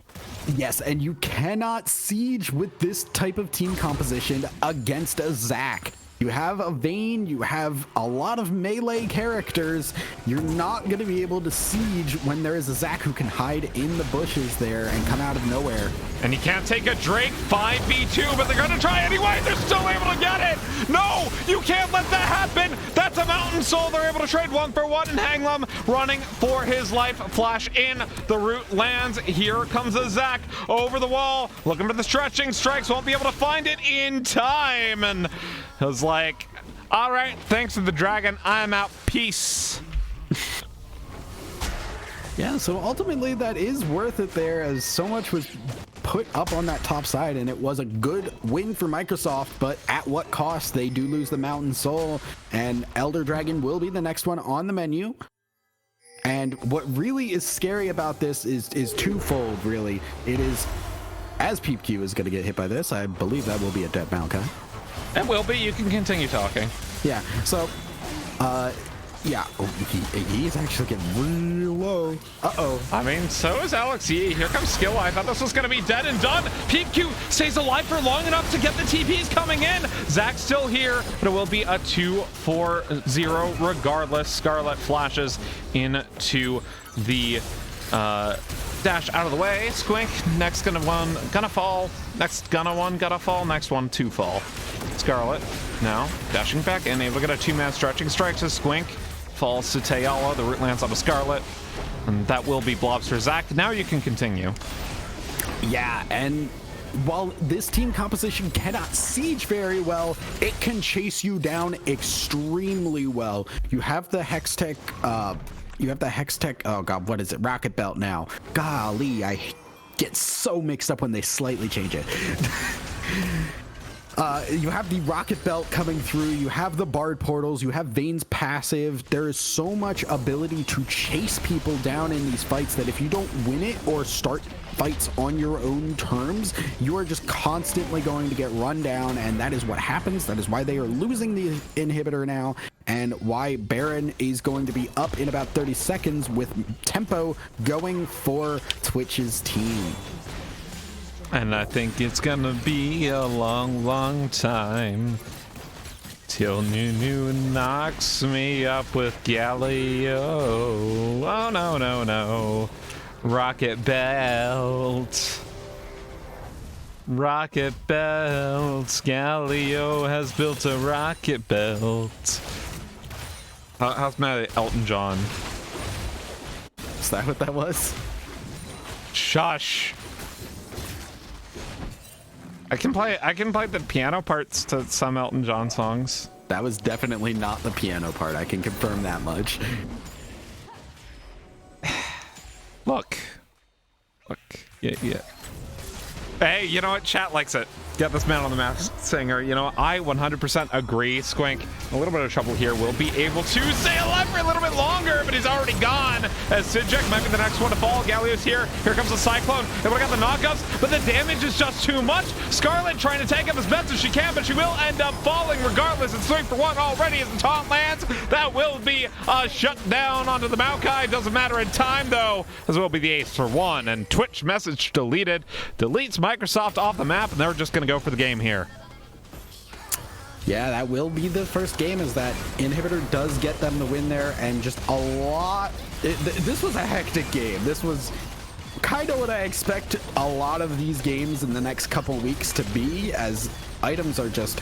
Yes, and you cannot siege with this type of team composition against a Zac. You have a Vayne, you have a lot of melee characters. You're not going to be able to siege when there is a Zac who can hide in the bushes there and come out of nowhere. And you can't take a Drake 5v2, but they're going to try anyway. They're still able to get it. No, you can't let that happen. That's a Mountain Soul. They're able to trade 1-for-1, and Hanglum running for his life. Flash in, the root lands. Here comes the Zac over the wall, looking for the stretching. Strikes won't be able to find it in time. And it was like, all right, thanks to the dragon, I'm out. Peace. Yeah, so ultimately that is worth it there, as so much was put up on that top side, and it was a good win for Microsoft, but at what cost? They do lose the Mountain Soul, and Elder Dragon will be the next one on the menu. And what really is scary about this is twofold, really. It is, as PeepQ is going to get hit by this, I believe that will be a dead Maokai. It will be. You can continue talking. Yeah, so, yeah, he's actually getting real low. Uh-oh. I mean, so is Alex Yee. Here comes Skill. I thought this was going to be dead and done. PeepQ stays alive for long enough to get the TPs coming in. Zach's still here, but it will be a 2-4-0 regardless. Scarlet flashes into the dash out of the way. Squink, next gonna fall. Next gonna fall. Next one to fall. Scarlet now dashing back in, able to get a two-man stretching strike to Squink. Falls to Tayala. The root lands on a Scarlet. And that will be blobs for Zach. Now you can continue. Yeah, and while this team composition cannot siege very well, it can chase you down extremely well. You have the Hextech, oh god, what is it? Rocket Belt now. Golly, I get so mixed up when they slightly change it. You have the Rocket Belt coming through, you have the Bard Portals, you have Vayne's passive. There is so much ability to chase people down in these fights that if you don't win it or start fights on your own terms, you are just constantly going to get run down, and that is what happens. That is why they are losing the inhibitor now, and why Baron is going to be up in about 30 seconds with Tempo going for Twitch's team. And I think it's gonna be a long, long time till Nunu knocks me up with Galio. Oh, no, no, no. Rocket Belt. Rocket Belt. Galio has built a rocket belt. How's my Elton John? Is that what that was? Shush. I can play the piano parts to some Elton John songs. That was definitely not the piano part. I can confirm that much. Look. Yeah. Hey, you know what? Chat likes it. Get this man on the map singer. You know, I 100% agree. Squink, a little bit of trouble here. Will be able to stay alive for a little bit longer, but he's already gone. As Sijek might be the next one to fall. Galio's here. Here comes the Cyclone. They would have got the knockups, but the damage is just too much. Scarlet trying to take up as best as she can, but she will end up falling regardless. It's 3-for-1 already as the taunt lands. That will be a shutdown onto the Maokai. Doesn't matter in time, though, as will be the ace for one. And Twitch message deleted. Deletes Microsoft off the map, and they're just going to go for the game here. Yeah, that will be the first game, as that inhibitor does get them the win there, and just a lot. This was a hectic game. This was kind of what I expect a lot of these games in the next couple weeks to be, as items are just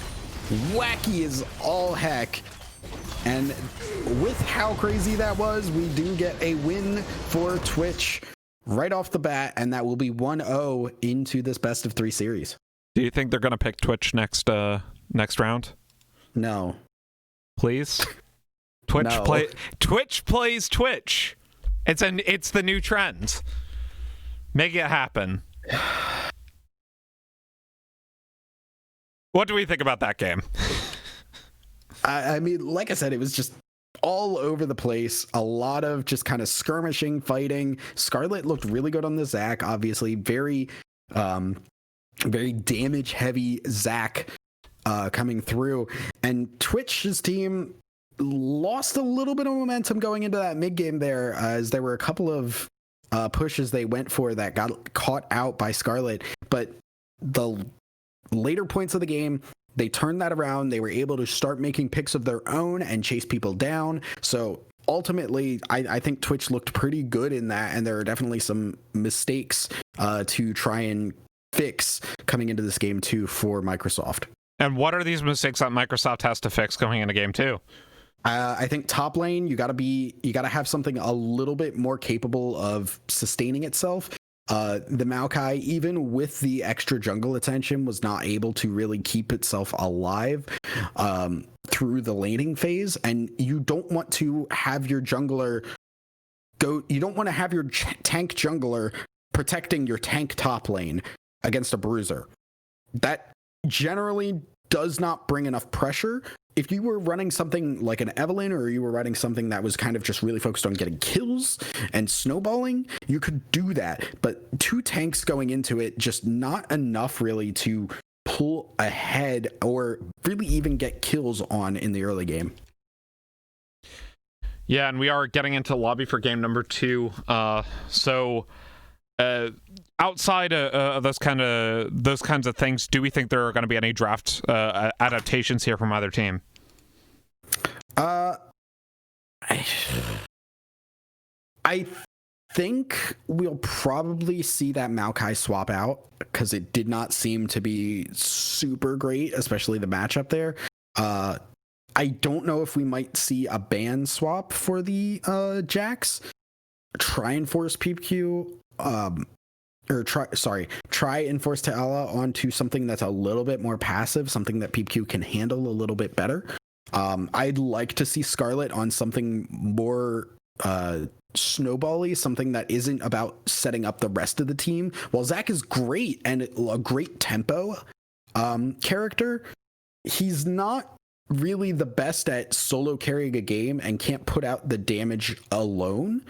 wacky as all heck. And with how crazy that was, we do get a win for Twitch right off the bat, and that will be 1-0 into this best of 3 series. Do you think they're going to pick Twitch next round? No. Please? Twitch No. Twitch plays Twitch. It's the new trend. Make it happen. What do we think about that game? I mean, like I said, it was just all over the place. A lot of just kind of skirmishing, fighting. Scarlet looked really good on the Zac, obviously. Very damage heavy Zac coming through. And Twitch's team lost a little bit of momentum going into that mid game there, as there were a couple of pushes they went for that got caught out by Scarlet. But the later points of the game, they turned that around. They were able to start making picks of their own and chase people down. So ultimately, I think Twitch looked pretty good in that, and there are definitely some mistakes to try and fix coming into this game too for Microsoft. And what are these mistakes that Microsoft has to fix going into game 2? I think top lane, you gotta have something a little bit more capable of sustaining itself. The Maokai, even with the extra jungle attention, was not able to really keep itself alive through the laning phase. And you don't want to have your jungler you don't want to have your tank jungler protecting your tank top lane against a bruiser. That generally does not bring enough pressure. If you were running something like an Evelynn, or you were running something that was kind of just really focused on getting kills and snowballing, you could do that. But 2 tanks going into it, just not enough really to pull ahead or really even get kills on in the early game. Yeah, and we are getting into lobby for game number 2. Outside of those kinds of things, do we think there are going to be any draft adaptations here from either team? I think we'll probably see that Maokai swap out, because it did not seem to be super great, especially the matchup there. I don't know if we might see a ban swap for the Jax. Try and force PQ. Try and force Ta'ala onto something that's a little bit more passive, something that PQ can handle a little bit better. I'd like to see Scarlet on something more snowbally, something that isn't about setting up the rest of the team. While Zac is great and a great tempo character, he's not really the best at solo carrying a game and can't put out the damage alone.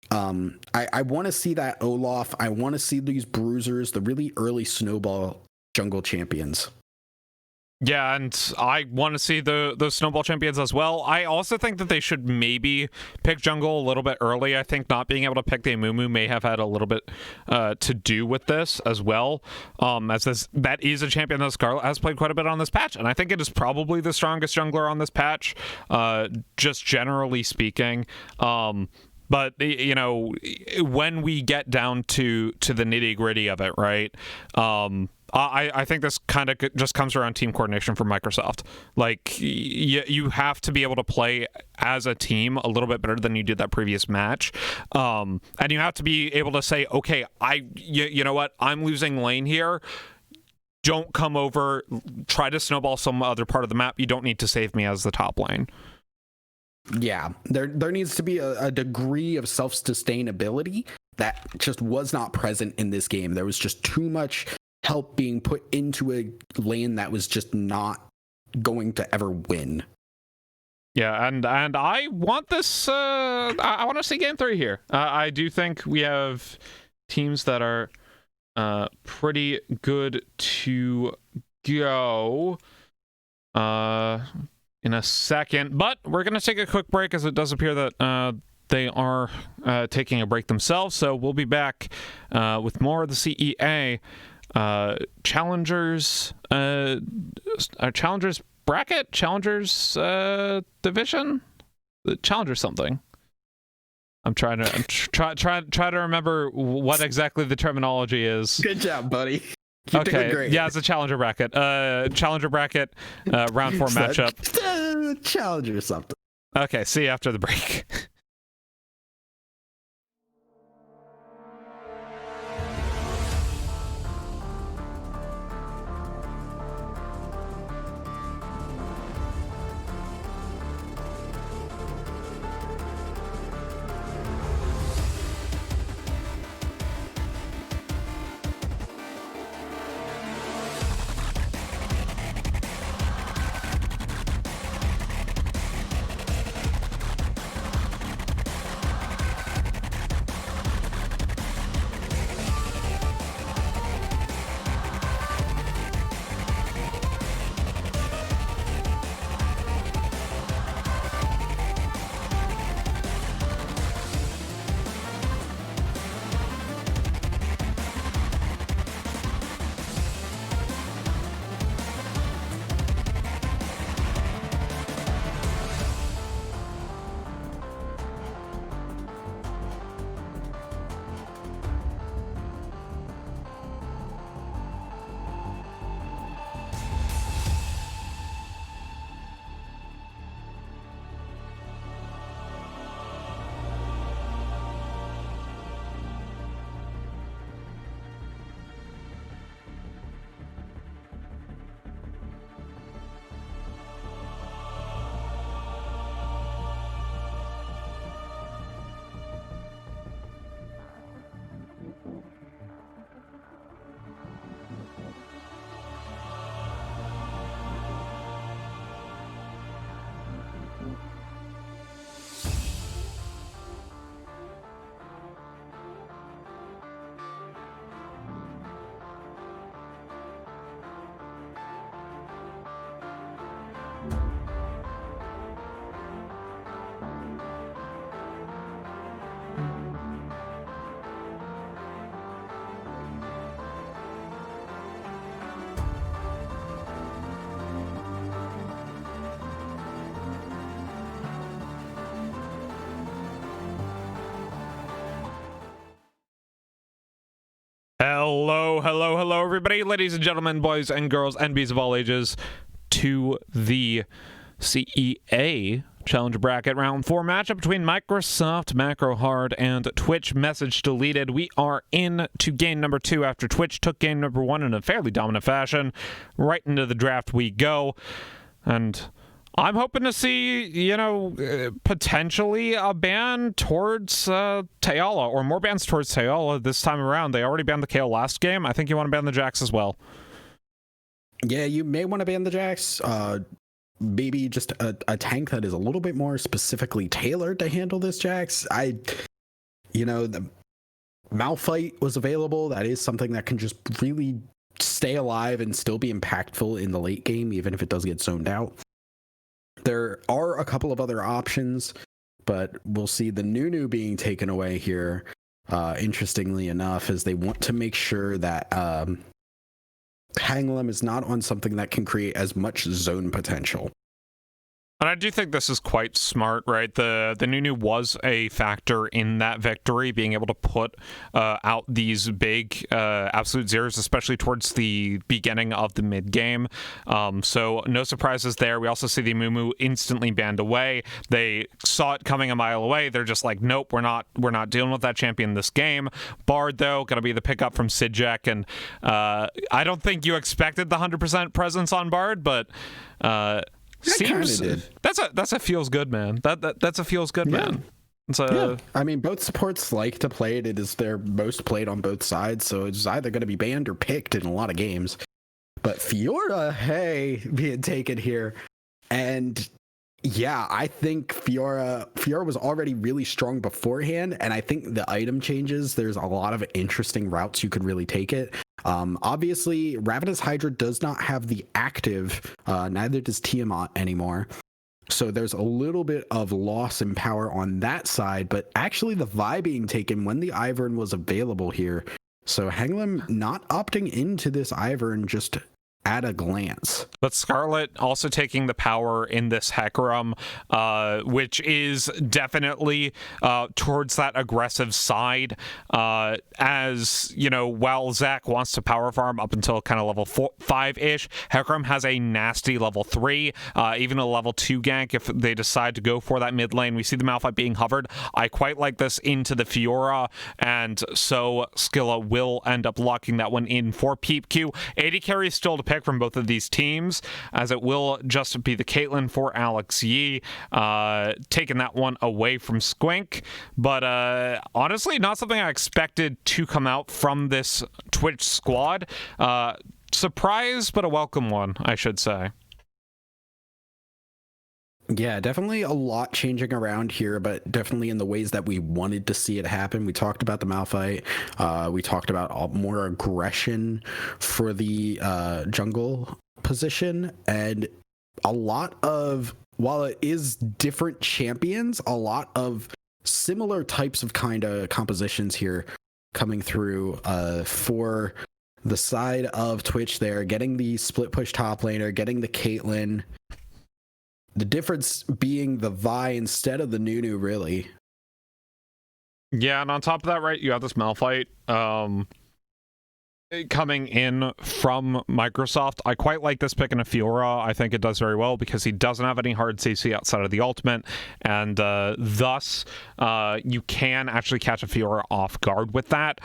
I want to see that Olaf. I want to see these bruisers, the really early snowball jungle champions. Yeah, and I want to see those snowball champions as well. I also think that they should maybe pick jungle a little bit early. I think not being able to pick the Amumu may have had a little bit to do with this as well. That is a champion that Scarlet has played quite a bit on this patch, and I think it is probably the strongest jungler on this patch, just generally speaking. But, you know, when we get down to the nitty-gritty of it, right, I think this kind of just comes around team coordination from Microsoft. Like, you have to be able to play as a team a little bit better than you did that previous match. And you have to be able to say, okay, you know what, I'm losing lane here. Don't come over, try to snowball some other part of the map. You don't need to save me as the top lane. Yeah, there needs to be a degree of self-sustainability that just was not present in this game. There was just too much help being put into a lane that was just not going to ever win. Yeah, and I want this. I want to see game 3 here. I do think we have teams that are pretty good to go. In a second, but we're going to take a quick break, as it does appear that they are taking a break themselves. So we'll be back with more of the CEA Challengers bracket, Challengers division, Challengers something. I'm trying to remember what exactly the terminology is. Good job, buddy. You're okay, great. yeah, it's a challenger bracket. Challenger bracket, round 4 matchup. Challenger something. Okay, see you after the break. Hello, everybody, ladies and gentlemen, boys and girls, and bees of all ages, to the CEA Challenger Bracket Round 4 matchup between Microsoft, MacroHard, and Twitch. Message deleted. We are in to game number 2 after Twitch took game number 1 in a fairly dominant fashion. Right into the draft we go, and I'm hoping to see, potentially a ban towards Tayala, or more bans towards Tayala this time around. They already banned the Kale last game. I think you want to ban the Jax as well. Yeah, you may want to ban the Jax. Maybe just a tank that is a little bit more specifically tailored to handle this Jax. The Malphite was available. That is something that can just really stay alive and still be impactful in the late game, even if it does get zoned out. There are a couple of other options, but we'll see the Nunu being taken away here, interestingly enough, as they want to make sure that Hanglam is not on something that can create as much zone potential. And I do think this is quite smart, right? The Nunu was a factor in that victory, being able to put out these big absolute zeros, especially towards the beginning of the mid game. So no surprises there. We also see the Mumu instantly banned away. They saw it coming a mile away. They're just like, nope, we're not dealing with that champion this game. Bard, though, going to be the pickup from Sidjek, and I don't think you expected the 100% presence on Bard, but seems that's a feels good, man. That's a feels good, man. I mean, both supports like to play it. It is their most played on both sides, so it's either going to be banned or picked in a lot of games. But Fiora, hey, being taken here, and yeah, I think Fiora was already really strong beforehand, and I think the item changes. There's a lot of interesting routes you could really take it. Obviously, Ravenous Hydra does not have the active, neither does Tiamat anymore. So there's a little bit of loss in power on that side, but actually the Vi being taken when the Ivern was available here. So Hanglam not opting into this Ivern just at a glance. But Scarlet also taking the power in this Hecarim, which is definitely towards that aggressive side. As, while Zach wants to power farm up until kind of level 5-ish, Hecarim has a nasty level 3, even a level 2 gank if they decide to go for that mid lane. We see the Malphite being hovered. I quite like this into the Fiora, and so Skilla will end up locking that one in for Peep Q. AD carry is still to pick from both of these teams, as it will just be the Caitlyn for Alex Yee, taking that one away from Squink. But honestly, not something I expected to come out from this Twitch squad. Surprise, but a welcome one, I should say. Yeah, definitely a lot changing around here, but definitely in the ways that we wanted to see it happen. We talked about the Malphite. We talked about more aggression for the jungle position, and a lot of, while it is different champions, a lot of similar types of kind of compositions here coming through for the side of Twitch there, getting the split push top laner, getting the Caitlyn. The difference being the Vi instead of the Nunu, really. Yeah, and on top of that, right, you have this Malphite coming in from Microsoft. I quite like this pick in a Fiora. I think it does very well because he doesn't have any hard CC outside of the ultimate, and thus you can actually catch a Fiora off guard with that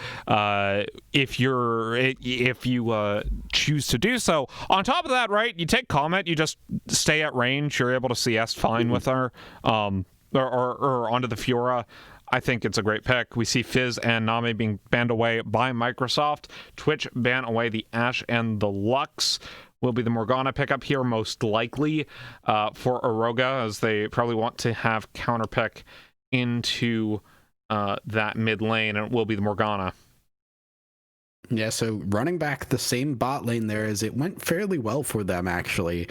if you choose to do so. On top of that, right, you take Comet, you just stay at range, you're able to CS fine with her, or onto the Fiora. I think it's a great pick. We see Fizz and Nami being banned away by Microsoft. Twitch ban away the Ashe and the Lux. Will be the Morgana pickup here, most likely, for Aroga, as they probably want to have counter pick into that mid lane, and it will be the Morgana. Yeah, so running back the same bot lane there, as it went fairly well for them, actually.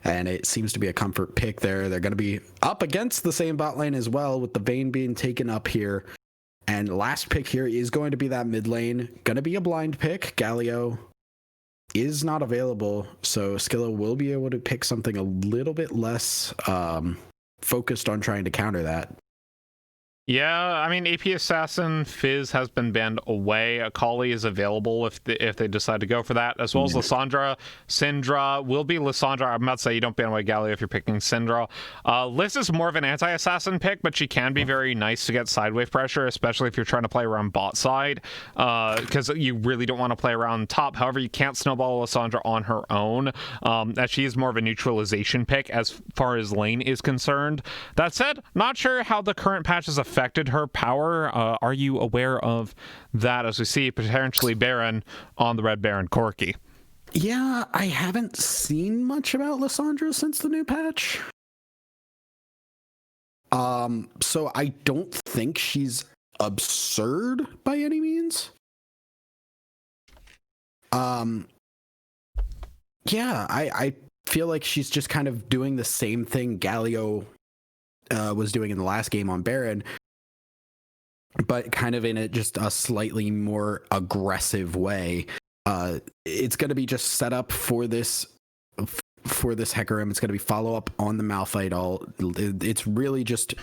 And it seems to be a comfort pick there. They're going to be up against the same bot lane as well, with the Vayne being taken up here. And last pick here is going to be that mid lane. Going to be a blind pick. Galio is not available, so Skilla will be able to pick something a little bit less focused on trying to counter that. Yeah, I mean, AP Assassin Fizz has been banned away. Akali is available if they decide to go for that, as well as Lissandra. Syndra will be Lissandra. I'm about to say you don't ban away Galio if you're picking Syndra. Liz is more of an anti-assassin pick, but she can be very nice to get side wave pressure, especially if you're trying to play around bot side, because you really don't want to play around top. However, you can't snowball Lissandra on her own, as she is more of a neutralization pick as far as lane is concerned. That said, not sure how the current patch has affected her power. Are you aware of that, as we see potentially Baron on the red Baron Corki? Yeah, I haven't seen much about Lissandra since the new patch. So I don't think she's absurd by any means. Yeah, I feel like she's just kind of doing the same thing Galio was doing in the last game on Baron, but kind of in just a slightly more aggressive way. It's going to be just set up for this Hecarim. It's going to be follow up on the Malphite. It's really just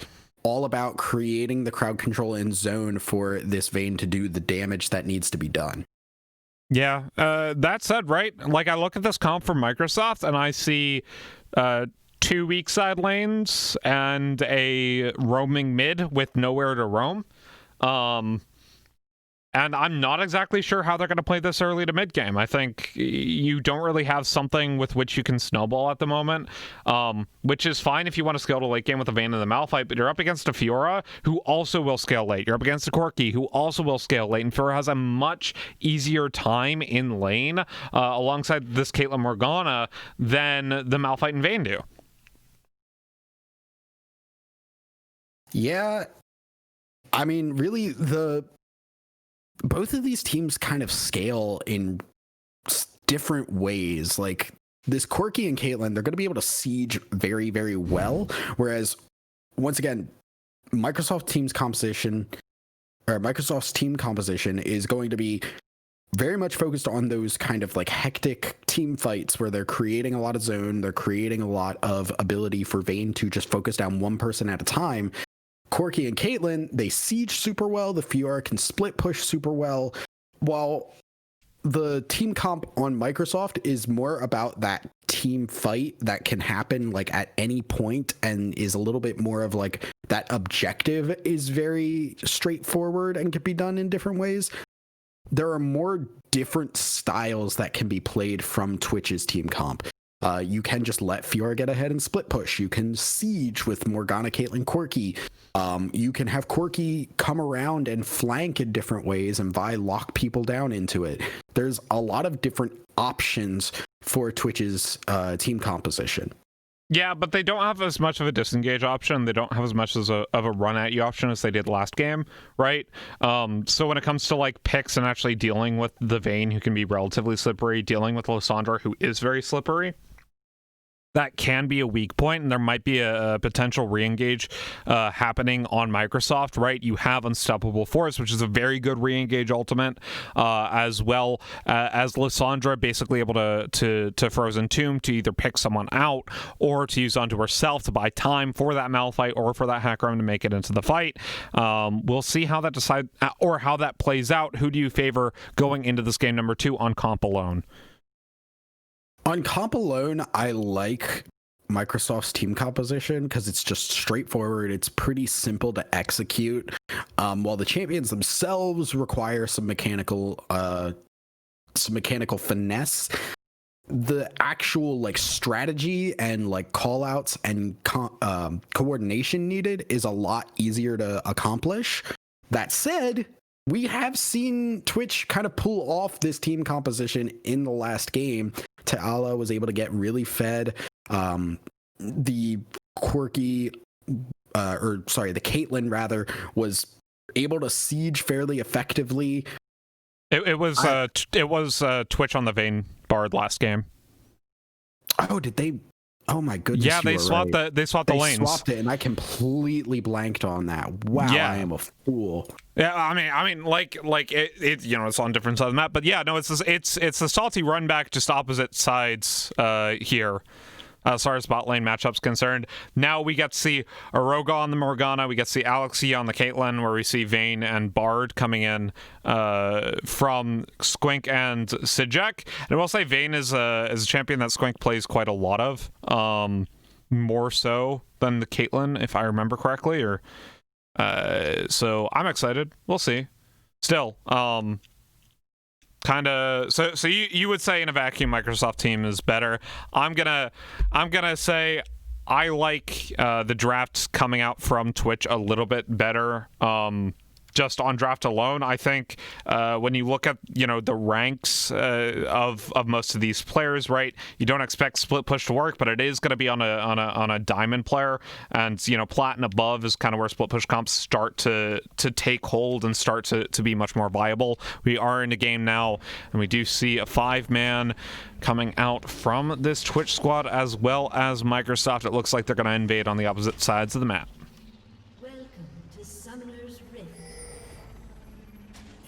all about creating the crowd control in zone for this Vayne to do the damage that needs to be done. Yeah, that said, right? Like, I look at this comp from Microsoft and I see 2 weak side lanes and a roaming mid with nowhere to roam. And I'm not exactly sure how they're going to play this early to mid game. I think you don't really have something with which you can snowball at the moment, which is fine if you want to scale to late game with a Vayne and the Malphite, but you're up against a Fiora who also will scale late. You're up against a Corki who also will scale late, and Fiora has a much easier time in lane alongside this Caitlyn Morgana than the Malphite and Vayne do. Yeah, I mean, really, both of these teams kind of scale in different ways. Like this Corki and Caitlyn, they're going to be able to siege very, very well. Whereas, once again, Microsoft's team composition is going to be very much focused on those kind of like hectic team fights where they're creating a lot of zone, they're creating a lot of ability for Vayne to just focus down one person at a time. Corki and Caitlyn, they siege super well. The Fiora can split push super well, while the team comp on Microsoft is more about that team fight that can happen like at any point and is a little bit more of like that objective is very straightforward and can be done in different ways. There are more different styles that can be played from Twitch's team comp. You can just let Fiora get ahead and split push. You can siege with Morgana, Caitlyn, Corki. You can have Corki come around and flank in different ways and Vi lock people down into it. There's a lot of different options for Twitch's team composition. Yeah, but they don't have as much of a disengage option. They don't have as much of a run at you option as they did last game, right? So when it comes to like picks and actually dealing with the Vayne, who can be relatively slippery, dealing with Lissandra, who is very slippery, that can be a weak point, and there might be a potential re-engage happening on Microsoft, right? You have Unstoppable Force, which is a very good re-engage ultimate, as well as Lissandra basically able to Frozen Tomb to either pick someone out or to use onto herself to buy time for that Malphite or for that Hecarim to make it into the fight. We'll see how that plays out. Who do you favor going into this game number 2 on comp alone? On comp alone, I like Microsoft's team composition because it's just straightforward. It's pretty simple to execute. While the champions themselves require some mechanical finesse, the actual like strategy and like call outs and coordination needed is a lot easier to accomplish. That said, we have seen Twitch kind of pull off this team composition in the last game. Ta'ala was able to get really fed. The Corki, the Caitlyn rather, was able to siege fairly effectively. It was Twitch on the Vayne Bard last game. Oh, did they? Oh my goodness! Yeah, they swapped the lanes. They swapped it, and I completely blanked on that. Wow, yeah. I am a fool. Yeah, I mean, like it you know, it's on different sides of the map, but yeah, no, it's the salty run back, just opposite sides here. as far as bot lane matchups concerned. Now we get to see Aroga on the Morgana, we get to see Alexia on the Caitlyn, where we see Vayne and Bard coming in from Squink and Sijek. And I will say Vayne is a champion that Squink plays quite a lot of, more so than the Caitlyn, if I remember correctly. Or so I'm excited. We'll see. Still, kind of, so you would say in a vacuum Microsoft team is better. I'm gonna say I like the drafts coming out from Twitch a little bit better, just on draft alone. I think when you look at, you know, the ranks of most of these players, right, you don't expect split push to work, but it is going to be on a diamond player, and, you know, plat and above is kind of where split push comps start to take hold and start to be much more viable. We are in a game now, and we do see a 5-man coming out from this Twitch squad, as well as Microsoft. It looks like they're going to invade on the opposite sides of the map.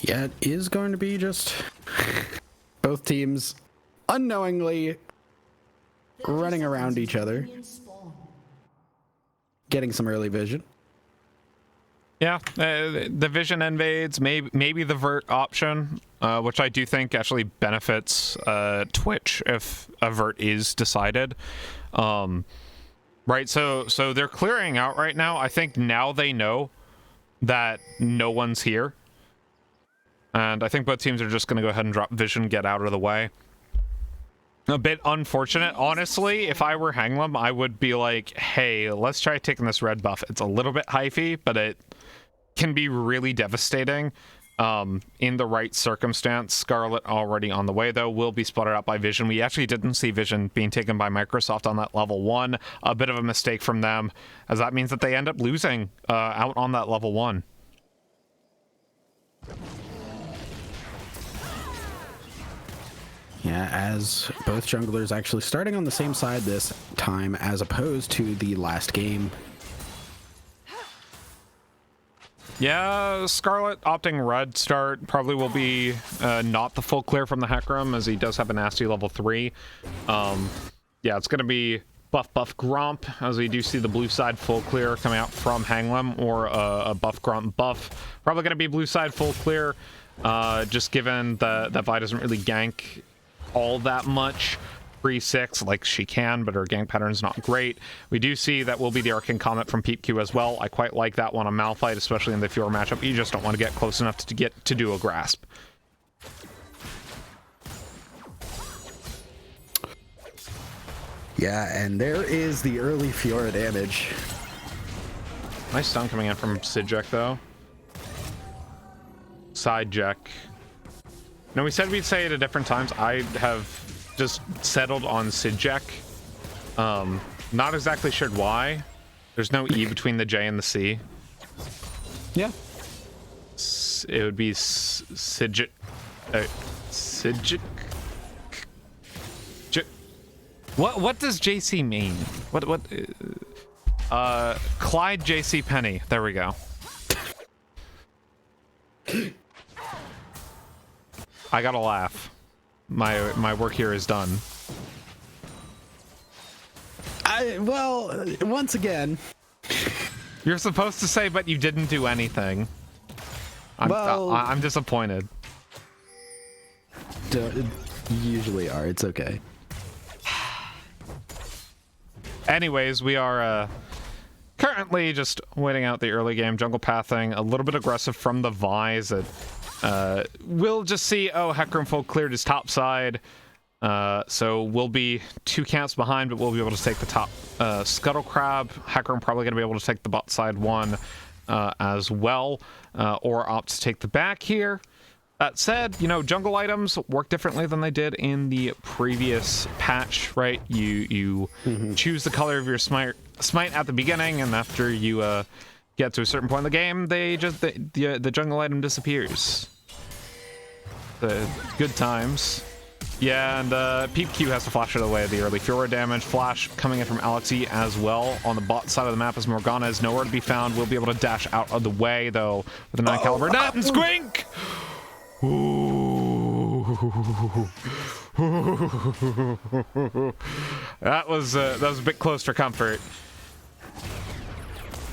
Yeah, it is going to be just both teams unknowingly running around each other, getting some early vision. Yeah, the vision invades, maybe the vert option, which I do think actually benefits Twitch if a vert is decided. Right, so they're clearing out right now. I think now they know that no one's here. And I think both teams are just going to go ahead and drop vision, get out of the way. A bit unfortunate. Honestly, if I were Hanglum, I would be like, hey, let's try taking this red buff. It's a little bit hyphy, but it can be really devastating in the right circumstance. Scarlet already on the way, though, will be spotted out by vision. We actually didn't see vision being taken by Microsoft on that level 1. A bit of a mistake from them, as that means that they end up losing out on that level 1. Yeah, as both junglers actually starting on the same side this time as opposed to the last game. Yeah, Scarlet opting red start probably will be not the full clear from the Hecarim, as he does have a nasty level 3. Yeah, it's going to be buff Gromp, as we do see the blue side full clear coming out from Hanglum, or a buff Gromp buff. Probably going to be blue side full clear, just given that Vi doesn't really gank all that much pre-6 like she can, but her gank pattern's not great. We do see that will be the Arcane Comet from PeepQ as well. I quite like that one on Malphite, especially in the Fiora matchup. You just don't want to get close enough to do a grasp. Yeah, and there is the early Fiora damage. Nice stun coming in from Sijek, though. Side Jack. No, we said we'd say it at different times. I have just settled on Sijek. Not exactly sure why. There's no E between the J and the C. Yeah. It would be Sijek. Sijek. What does JC mean? What? Clyde JC Penny. There we go. I gotta laugh. My work here is done. Well, once again, You're supposed to say, but you didn't do anything. I'm disappointed. You usually are. It's okay. Anyways, we are currently just waiting out the early game. Jungle pathing, a little bit aggressive from the Vi's. We'll just see, Hecarim full cleared his top side. So we'll be 2 camps behind, but we'll be able to take the top Scuttle Crab. Hecarim probably going to be able to take the bot side one as well, or opt to take the back here. That said, you know, jungle items work differently than they did in the previous patch, right? You choose the color of your smite at the beginning, and after you get to a certain point in the game, the jungle item disappears. The good times. Yeah, and PeepQ has to flash it away. The early Fiora damage. Flash coming in from Alexi as well on the bot side of the map, as Morgana is nowhere to be found. We'll be able to dash out of the way, though, with a 9 caliber net and Squink! Ooh. That was a bit close for comfort.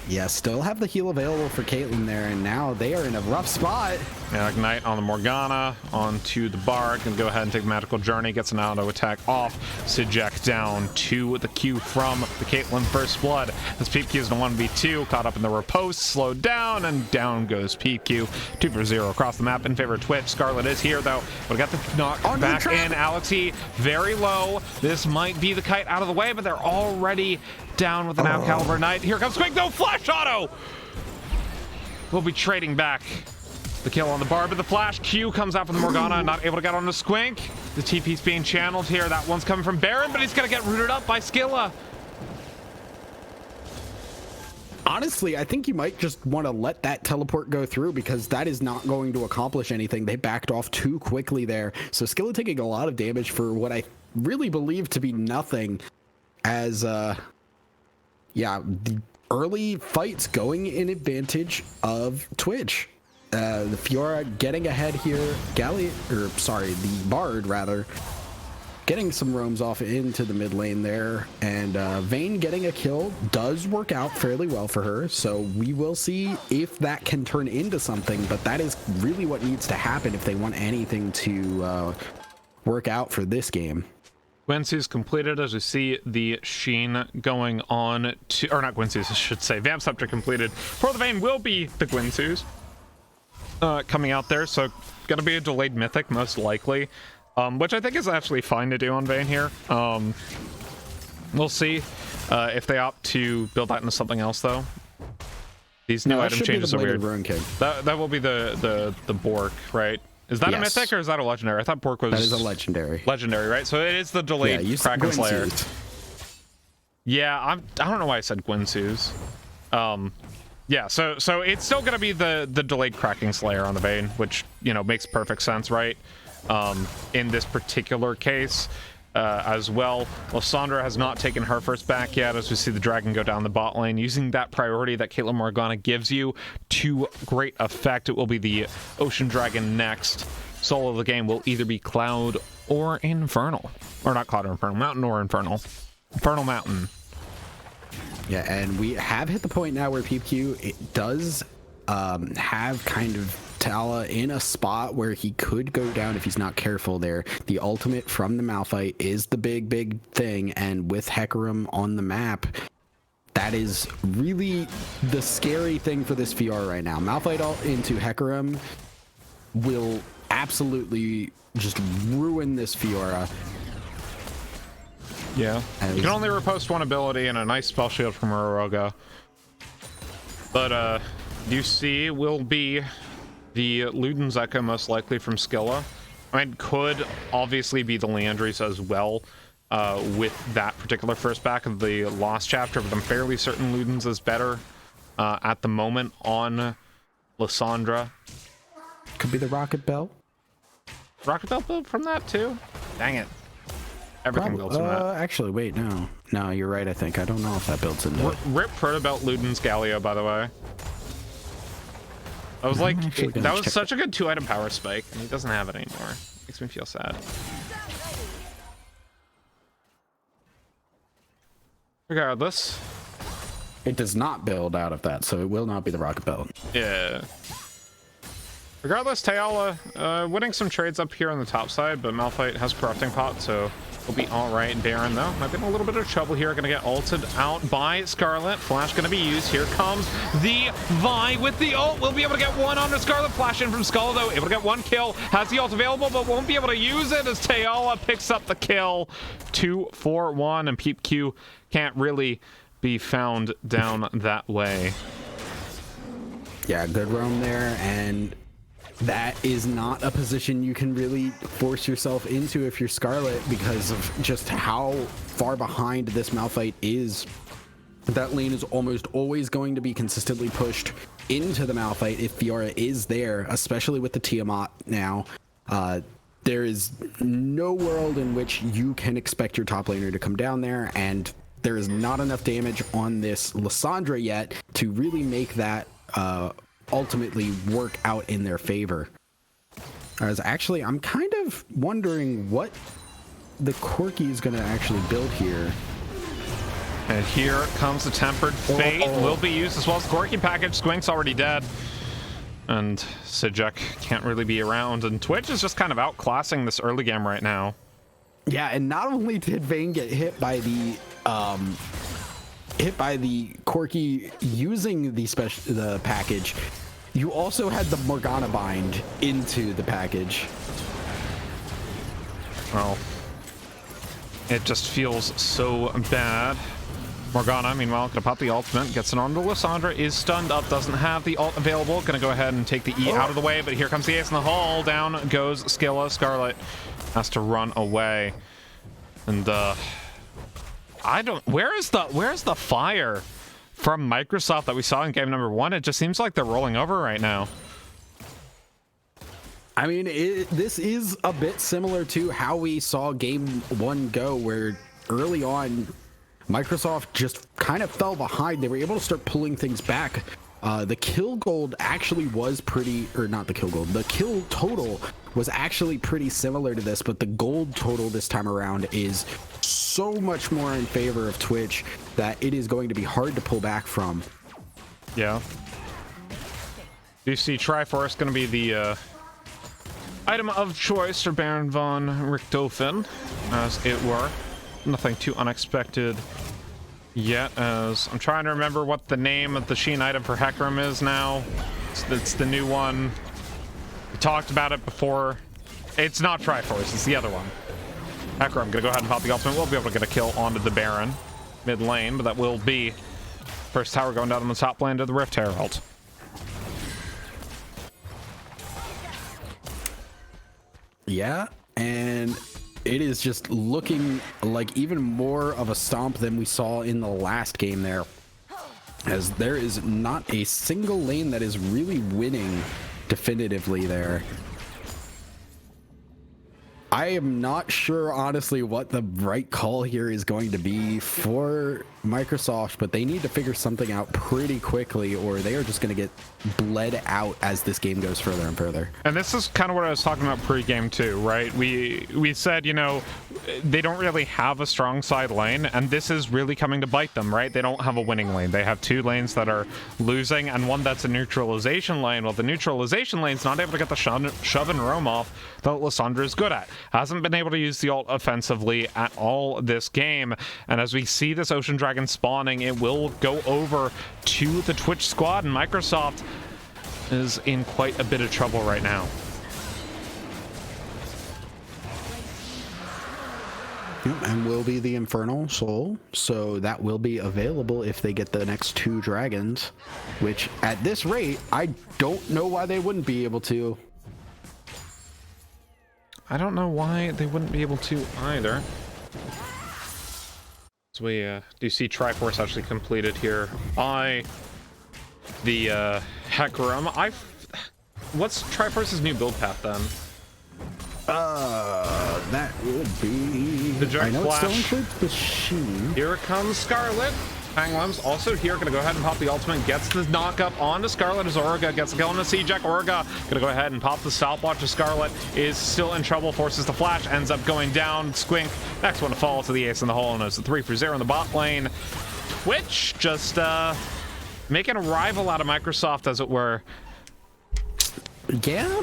Yeah, still have the heal available for Caitlyn there, and now they are in a rough spot. Yeah, Ignite on the Morgana, onto the Bard, can go ahead and take the Magical Journey, gets an auto attack off. Sijek down to the Q from the Caitlyn First Blood. As PeepQ is in a 1v2, caught up in the riposte, slowed down, and down goes PeepQ. 2 for 0 across the map in favor of Twitch. Scarlet is here, though. But got the knock back in. Alexi very low. This might be the kite out of the way, but they're already down with an Outcaliber Knight. Here comes Squink, no flash auto! We'll be trading back. The kill on the Barb, but the flash Q comes out from the Morgana, not able to get on the Squink. The TP's being channeled here. That one's coming from Baron, but he's gonna get rooted up by Skilla. Honestly, I think you might just want to let that teleport go through, because that is not going to accomplish anything. They backed off too quickly there. So Skilla taking a lot of damage for what I really believe to be nothing, as yeah, the early fights going in advantage of Twitch. The Fiora getting ahead here. The Bard rather, getting some roams off into the mid lane there, and Vayne getting a kill does work out fairly well for her. So we will see if that can turn into something, but that is really what needs to happen if they want anything to work out for this game. Gwynsu's completed, as we see the Sheen going on to, or not Gwynsu's, I should say. Vamp Scepter completed. For the Vayne will be the Gwynsu's coming out there, so gonna be a delayed Mythic, most likely, which I think is actually fine to do on Vayne here. We'll see if they opt to build that into something else, though. These new item changes are weird. That will be the Bork, right? Is that a Mythic or is that a Legendary? I thought Bork was... That is a Legendary. Legendary, right? So it is the delayed Kraken Slayer. Yeah, I don't know why I said Gwynsu's. Yeah, so it's still going to be the delayed Kraken Slayer on the Vayne, which, you know, makes perfect sense, right? In this particular case as well. Lysandra has not taken her first back yet, as we see the Dragon go down the bot lane, using that priority that Caitlyn Morgana gives you to great effect. It will be the Ocean Dragon next. Solo of the game will either be Cloud or Infernal. Or not Cloud or Infernal, Mountain or Infernal. Infernal Mountain. Yeah, and we have hit the point now where PeepQ, it does have kind of Tala in a spot where he could go down if he's not careful there. The ultimate from the Malphite is the big thing, and with Hecarim on the map, that is really the scary thing for this Fiora right now. Malphite ult into Hecarim will absolutely just ruin this Fiora. Yeah, you can only riposte one ability and a nice spell shield from Oroga. But UC will be the Luden's Echo, most likely from Skilla. I mean, could obviously be the Leandries as well with that particular first back of the Lost Chapter, but I'm fairly certain Luden's is better at the moment on Lysandra. Could be the Rocket Bell. Rocket Bell build from that too? Dang it. Everything builds from that. Actually, wait, no. No, you're right, I think. I don't know if that builds into it. Rip Protobelt Luden's Galio, by the way. I was like, that was such a good 2-item power spike, and he doesn't have it anymore. Makes me feel sad. Regardless. It does not build out of that, so it will not be the Rocket Belt. Yeah. Regardless, Tayala winning some trades up here on the top side, but Malphite has Corrupting Pot, so he'll be alright. Baron, though, might be in a little bit of trouble here. Gonna get ulted out by Scarlet. Flash gonna be used. Here comes the Vi with the ult. We'll be able to get one on the Scarlet. Flash in from Skull, though. Able to get one kill. Has the ult available, but won't be able to use it as Tayala picks up the kill. 2-4-1, and PeepQ can't really be found down that way. Yeah, good roam there, and that is not a position you can really force yourself into if you're Scarlet, because of just how far behind this Malphite is. That lane is almost always going to be consistently pushed into the Malphite if Fiora is there, especially with the Tiamat now. There is no world in which you can expect your top laner to come down there, and there is not enough damage on this Lysandra yet to really make that ultimately work out in their favor. As actually, I'm kind of wondering what the Corki is going to actually build here. And here comes the Tempered Fate. Will be used as well as the Corki package. Squink's already dead. And Sijek can't really be around. And Twitch is just kind of outclassing this early game right now. Yeah, and not only did Vayne get hit by the Corki using the package, you also had the Morgana bind into the package. Well, it just feels so bad. Morgana, meanwhile, gonna pop the ultimate, gets it on to Lissandra, is stunned up, doesn't have the ult available, gonna go ahead and take the E out of the way, but here comes the ace in the hole, down goes Skilla. Scarlet has to run away. And where's the fire from Microsoft that we saw in game number 1? It just seems like they're rolling over right now. I mean, this is a bit similar to how we saw game 1 go, where early on Microsoft just kind of fell behind. They were able to start pulling things back. The kill gold actually was pretty, or not the kill gold, the kill total was actually pretty similar to this, but the gold total this time around is so much more in favor of Twitch that it is going to be hard to pull back from. Yeah. Do you see Triforce going to be the item of choice for Baron von Richthofen, as it were? Nothing too unexpected yet, as I'm trying to remember what the name of the Sheen item for Hecarim is now. It's the new one. We talked about it before. It's not Triforce, it's the other one. Hecarim, gonna go ahead and pop the ultimate. We'll be able to get a kill onto the Baron mid lane, but that will be first tower going down on the top lane to the Rift Herald. Yeah, and it is just looking like even more of a stomp than we saw in the last game there, as there is not a single lane that is really winning definitively there. I am not sure, honestly, what the right call here is going to be for Microsoft, but they need to figure something out pretty quickly, or they are just going to get bled out as this game goes further and further. And this is kind of what I was talking about pre-game too, right? We said, you know, they don't really have a strong side lane, and this is really coming to bite them, right? They don't have a winning lane. They have two lanes that are losing, and one that's a neutralization lane. Well, the neutralization lane's not able to get the shove and roam off that Lissandra is good at. Hasn't been able to use the ult offensively at all this game, and as we see this Ocean Dragon spawning, it will go over to the Twitch squad, and Microsoft is in quite a bit of trouble right now. And will be the Infernal Soul, so that will be available if they get the next two dragons, which at this rate, I don't know why they wouldn't be able to. I don't know why they wouldn't be able to either. So we do see Triforce actually completed here by the Hecarim. What's Triforce's new build path then? That would be the Giant I know Flash. it still includes the Sheen. Here comes Scarlet. Panglam's also here, gonna go ahead and pop the ultimate, gets the knock up onto Scarlet as Orga gets a kill on the Sijek. Orga gonna go ahead and pop the stopwatch to Scarlet, is still in trouble, forces the flash, ends up going down. Squink, next one to fall to the ace in the hole, and it's a 3-for-0 in the bot lane. Twitch just making a rival out of Microsoft, as it were. Yeah,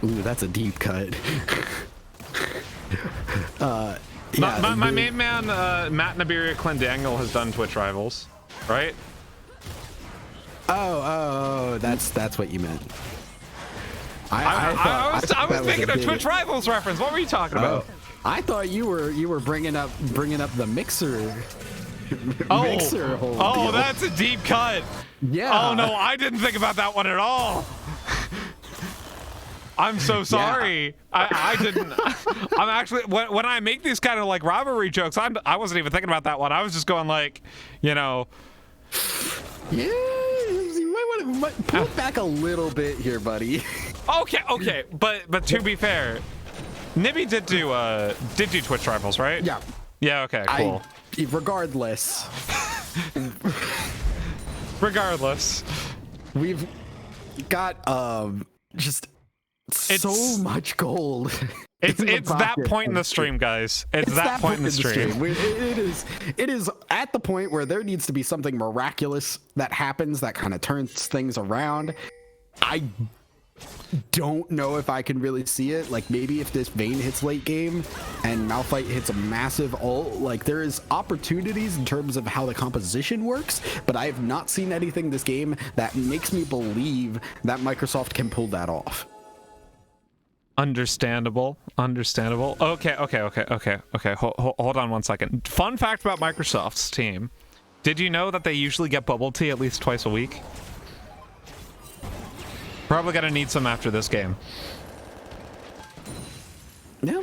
ooh, that's a deep cut. Yeah, my main man, Matt Nibiria Clendaniel, has done Twitch Rivals, right? Oh, that's what you meant. I was thinking of Twitch Rivals reference. What were you talking about? I thought you were bringing up the mixer. Mixer whole deal. That's a deep cut. Yeah. Oh no, I didn't think about that one at all. I'm so sorry. Yeah. I didn't. I'm actually, when I make these kind of like rivalry jokes, I wasn't even thinking about that one. I was just going like, you know. Yeah, you might want to pull it back a little bit here, buddy. Okay, but to be fair, Nibby did do Twitch Rivals, right? Yeah. Yeah. Okay. Cool. Regardless, regardless, we've got just so much gold. It's that point in the stream, guys. It's that point in the stream. It is at the point where there needs to be something miraculous that happens that kind of turns things around. I don't know if I can really see it. Like, maybe if this Vayne hits late game and Malphite hits a massive ult, like, there is opportunities in terms of how the composition works, but I have not seen anything this game that makes me believe that Microsoft can pull that off. Understandable. Okay. Hold on one second. Fun fact about Microsoft's team. Did you know that they usually get bubble tea at least twice a week? Probably gonna need some after this game. Yeah.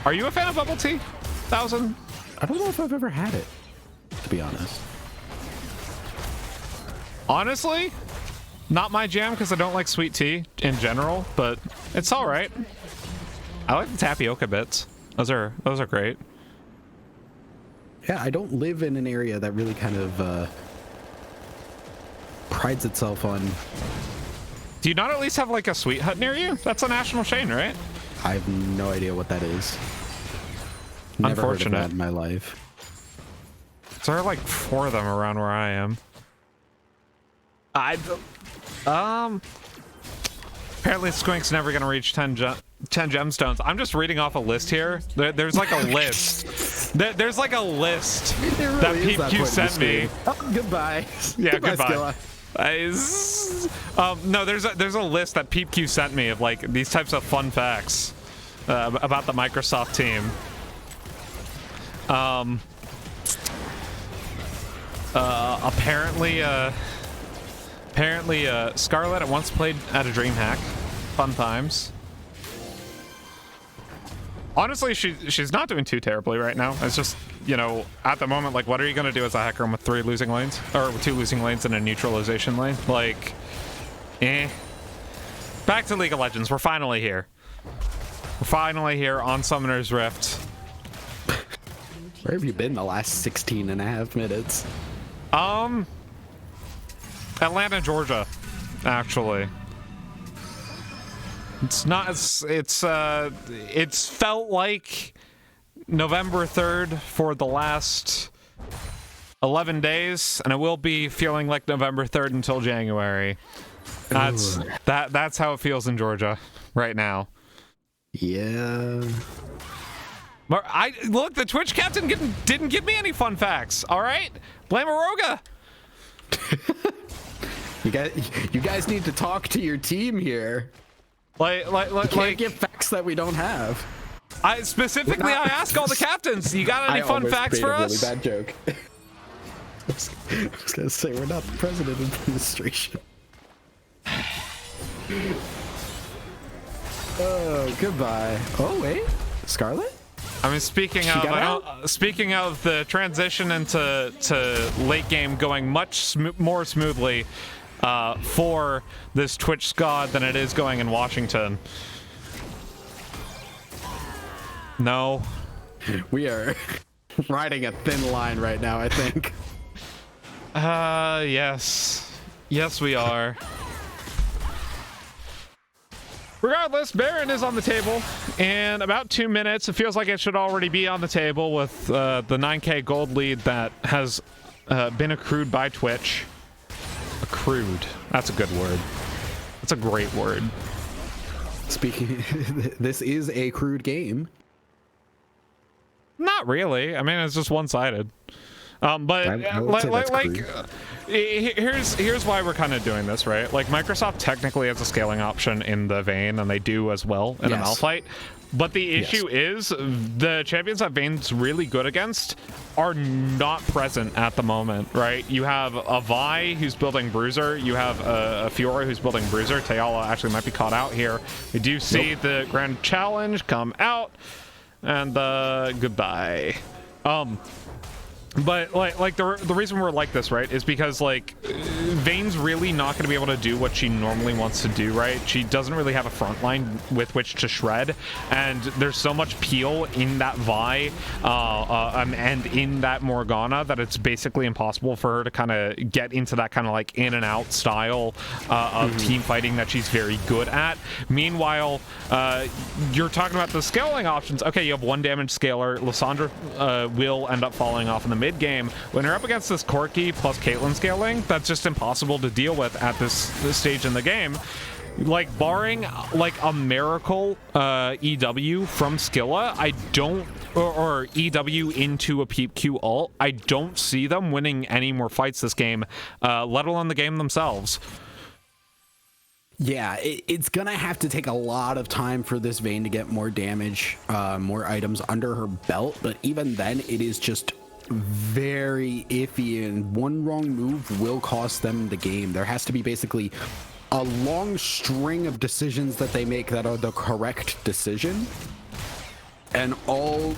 Are you a fan of bubble tea? 1000? I don't know if I've ever had it, to be honest. Honestly, not my jam because I don't like sweet tea in general, but it's all right. I like the tapioca bits. Those are great. Yeah, I don't live in an area that really kind of prides itself on. Do you not at least have like a sweet hut near you? That's a national chain, right? I have no idea what that is. Never heard of that in my life. There are like 4 of them around where I am. Apparently Squink's never gonna reach 10 gemstones. I'm just reading off a list here. There's like a list. There's like a list really that PeepQ sent me. Oh, goodbye. Yeah, goodbye. No, there's a list that PeepQ sent me of like these types of fun facts about the Microsoft team. Apparently, Scarlett at once played at a DreamHack. Fun times. Honestly, she's not doing too terribly right now. It's just, you know, at the moment, like, what are you going to do as a hacker with 3 losing lanes? Or with 2 losing lanes and a neutralization lane? Like, Back to League of Legends. We're finally here. We're finally here on Summoner's Rift. Where have you been the last 16 and a half minutes? Atlanta, Georgia, actually. It's felt like November 3rd for the last 11 days, and it will be feeling like November 3rd until January. That's how it feels in Georgia right now. Yeah. Look, the Twitch captain didn't give me any fun facts. All right, blame Aroga. You guys need to talk to your team here. You can't give facts that we don't have. I ask all the captains. You got any fun facts for us? Really bad joke. I was gonna say we're not the president of the administration. Oh, goodbye. Oh wait, Scarlet? I mean, speaking of the transition into late game going much more smoothly for this Twitch squad than it is going in Washington. No. We are riding a thin line right now, I think. Yes. Yes, we are. Regardless, Baron is on the table in about 2 minutes. It feels like it should already be on the table with the 9K gold lead that has been accrued by Twitch. Accrued. That's a good word. That's a great word. Speaking, this is a crude game. Not really. I mean, it's just one-sided. But here's why we're kind of doing this, right? Like, Microsoft technically has a scaling option in the Vayne, and they do as well in a Malphite. But the issue is the champions that Vayne's really good against are not present at the moment, right? You have a Vi who's building Bruiser. You have a Fiora who's building Bruiser. Tayala actually might be caught out here. We do see the Grand Challenge come out, and goodbye. But like the reason we're like this, right, is because like Vayne's really not going to be able to do what she normally wants to do, right? She doesn't really have a front line with which to shred, and there's so much peel in that Vi and in that Morgana that it's basically impossible for her to kind of get into that kind of like in and out style of team fighting that she's very good at. Meanwhile, you're talking about the scaling options. Okay, you have 1 damage scaler. Lissandra will end up falling off in the mid game. When you're up against this Corki plus Caitlyn scaling, that's just impossible to deal with at this stage in the game. Like, barring like a miracle EW from Skilla, I don't, or EW into a Peep Q ult, I don't see them winning any more fights this game, let alone the game themselves. Yeah, it's gonna have to take a lot of time for this Vayne to get more damage, more items under her belt, but even then it is just very iffy, and one wrong move will cost them the game. There has to be basically a long string of decisions that they make that are the correct decision, and all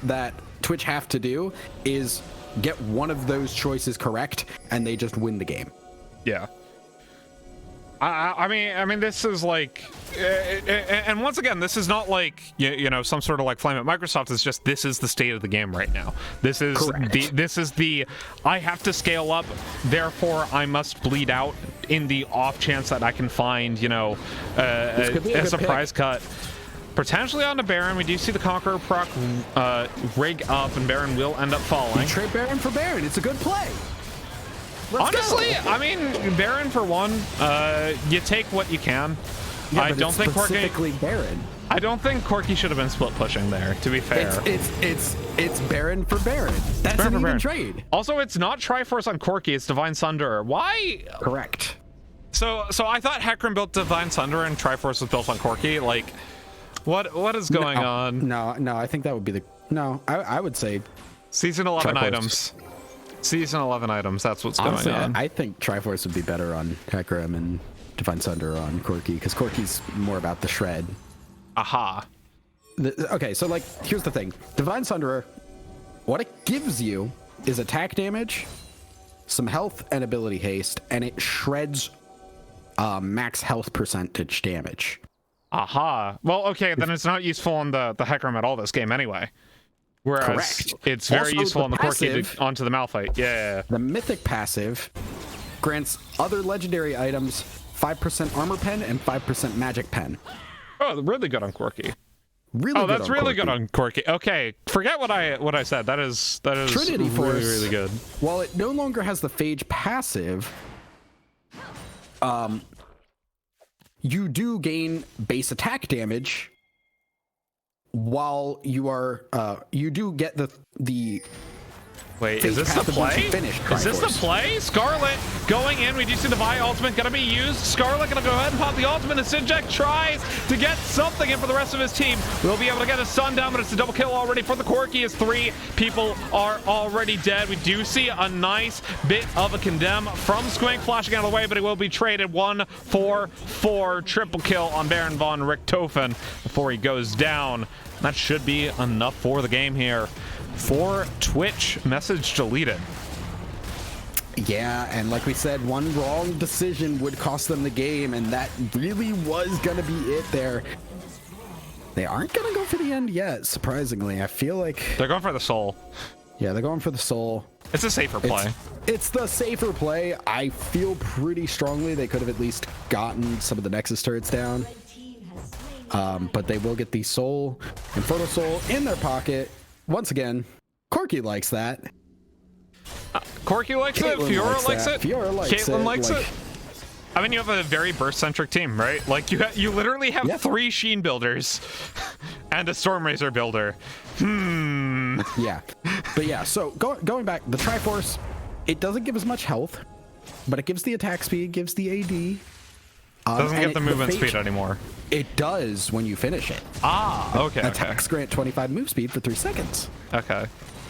that Twitch have to do is get one of those choices correct, and they just win the game. Yeah. I mean, this is like, and once again, this is not like you know, some sort of like flame at Microsoft. It's just, this is the state of the game right now. This is the I have to scale up, therefore I must bleed out in the off chance that I can find, you know, a surprise cut. Potentially on the Baron. We do see the Conqueror proc rig up, and Baron will end up falling. You trade Baron for Baron. It's a good play. Honestly, I mean, Baron for one, you take what you can. Yeah, I don't think specifically Baron. I don't think Corki should have been split pushing there, to be fair. It's Baron for Baron. That's Baron an for even Baron. trade. Also, it's not Triforce on Corki, it's Divine Sunder. Why? Correct. So I thought Hecarim built Divine Sunder and Triforce was built on Corki. Like, what is going on? No, I think that would be the... No, I would say... Season 11 Triforce. Items. Season 11 items, that's what's honestly going on. I think Triforce would be better on Hecarim and Divine Sunder on Corki, because Corki's more about the shred. Aha. Okay, so like, here's the thing. Divine Sunder, what it gives you is attack damage, some health and ability haste, and it shreds max health percentage damage. Aha. Well, okay, then it's not useful on the Hecarim at all this game anyway. Whereas Correct. It's very Also, useful on the passive, Corki onto the Malphite. Yeah. The Mythic passive grants other legendary items 5% armor pen and 5% magic pen. Oh, really good on Corki. Really oh, good that's on really Corki. good on Corki. Okay, forget what I said. That is Trinity really, Force, really good. While it no longer has the Phage passive, you do gain base attack damage while you are you do get the Wait, is this the play? Is this the play? Scarlet going in. We do see the Vi ultimate going to be used. Scarlet going to go ahead and pop the ultimate, and Sinjek tries to get something in for the rest of his team. We'll be able to get a stun down, but it's a double kill already for the Corki as 3 people are already dead. We do see a nice bit of a condemn from Squink flashing out of the way, but it will be traded 1-4-4 triple kill on Baron von Richthofen before he goes down. That should be enough for the game here. For Twitch, message deleted. Yeah, and like we said, one wrong decision would cost them the game, and that really was gonna be it there. They aren't gonna go for the end yet, surprisingly. I feel like They're going for the soul. Yeah, they're going for the soul. It's a safer play. It's the safer play. I feel pretty strongly they could have at least gotten some of the Nexus turrets down. But they will get the soul and Photo Soul in their pocket. Once again, Corki likes that. Corki likes Caitlyn it. Fiora likes that. it. Fiora likes Caitlyn it. likes it. I mean, you have a very burst-centric team, right? Like, you literally have 3 Sheen builders and a Stormrazor builder. Yeah. But yeah, so going back, the Triforce, it doesn't give as much health, but it gives the attack speed, gives the AD. Doesn't get the movement speed anymore. It does when you finish it. Ah, okay. Attacks grant 25 move speed for 3 seconds. Okay.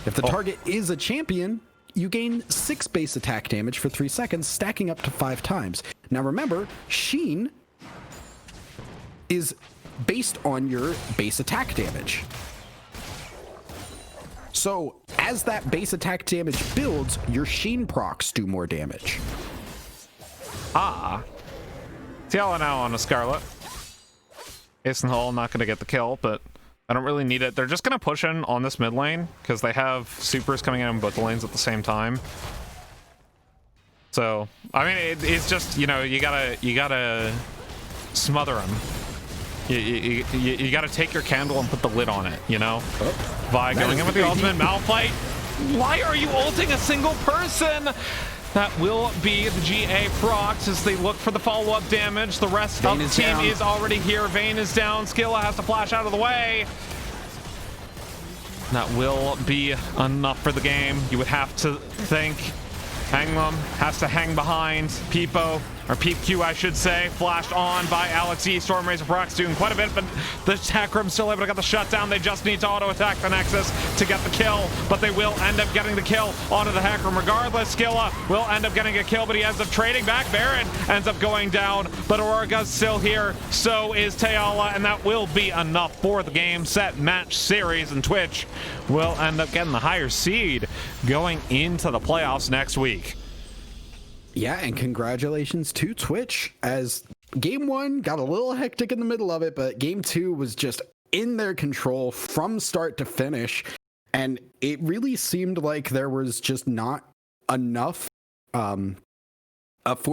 If the target is a champion, you gain 6 base attack damage for 3 seconds, stacking up to 5 times. Now remember, Sheen is based on your base attack damage. So as that base attack damage builds, your Sheen procs do more damage. Tiala now on a Scarlet. Ace and Hull not going to get the kill, but I don't really need it. They're just going to push in on this mid lane because they have supers coming in both the lanes at the same time. So, I mean, it's just, you know, you gotta smother them. You gotta take your candle and put the lid on it, you know? By going in with the ultimate Malphite. Why are you ulting a single person? That will be the GA procs as they look for the follow-up damage. The rest of the team is already here. Vayne is down. Skilla has to flash out of the way. That will be enough for the game. You would have to think. Hanglum has to hang behind. Peepo, or PeepQ I should say, flashed on by Alex E. Stormrazor procs doing quite a bit, but the attack room still able to get the shutdown. They just need to auto-attack the Nexus to get the kill, but they will end up getting the kill onto the hack room regardless. Skilla will end up getting a kill, but he ends up trading back. Baron ends up going down, but Auriga's still here. So is Tiala, and that will be enough for the game, set, match, series, and Twitch will end up getting the higher seed going into the playoffs next week. Yeah, and congratulations to Twitch, as game 1 got a little hectic in the middle of it, but game 2 was just in their control from start to finish, and it really seemed like there was just not enough for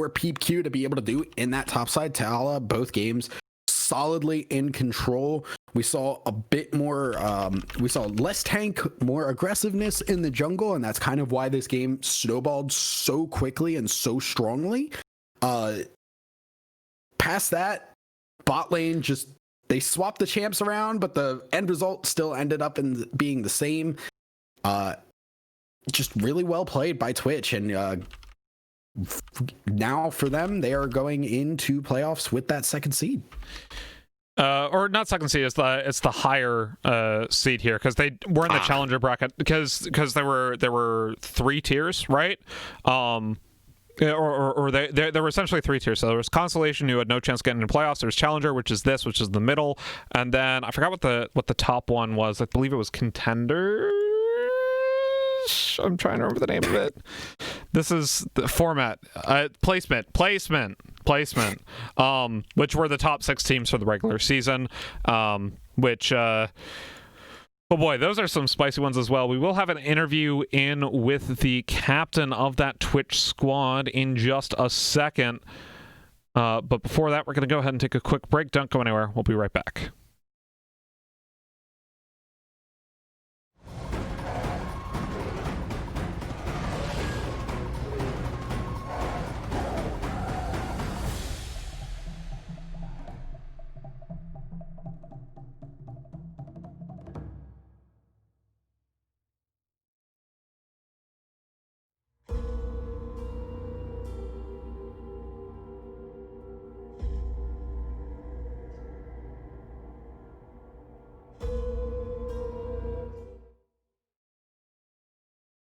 PeepQ to be able to do in that topside. Tiala, both games, solidly in control. We saw a bit more, we saw less tank, more aggressiveness in the jungle, and that's kind of why this game snowballed so quickly and so strongly. Past that, bot lane just, they swapped the champs around, but the end result still ended up in being the same. Just really well played by Twitch, and now for them, they are going into playoffs with that second seed. Or not second seed, it's the higher seed here, because they were in the challenger bracket because there were 3 tiers, right? Or there were essentially 3 tiers. So there was Constellation, who had no chance getting into playoffs. There's Challenger, which is the middle, and then I forgot what the top one was. I believe it was Contender. I'm trying to remember the name of it. This is the format, placement, which were the top 6 teams for the regular season, which, oh boy, those are some spicy ones as well. We will have an interview in with the captain of that Twitch squad in just a second. But before that, we're going to go ahead and take a quick break. Don't go anywhere. We'll be right back.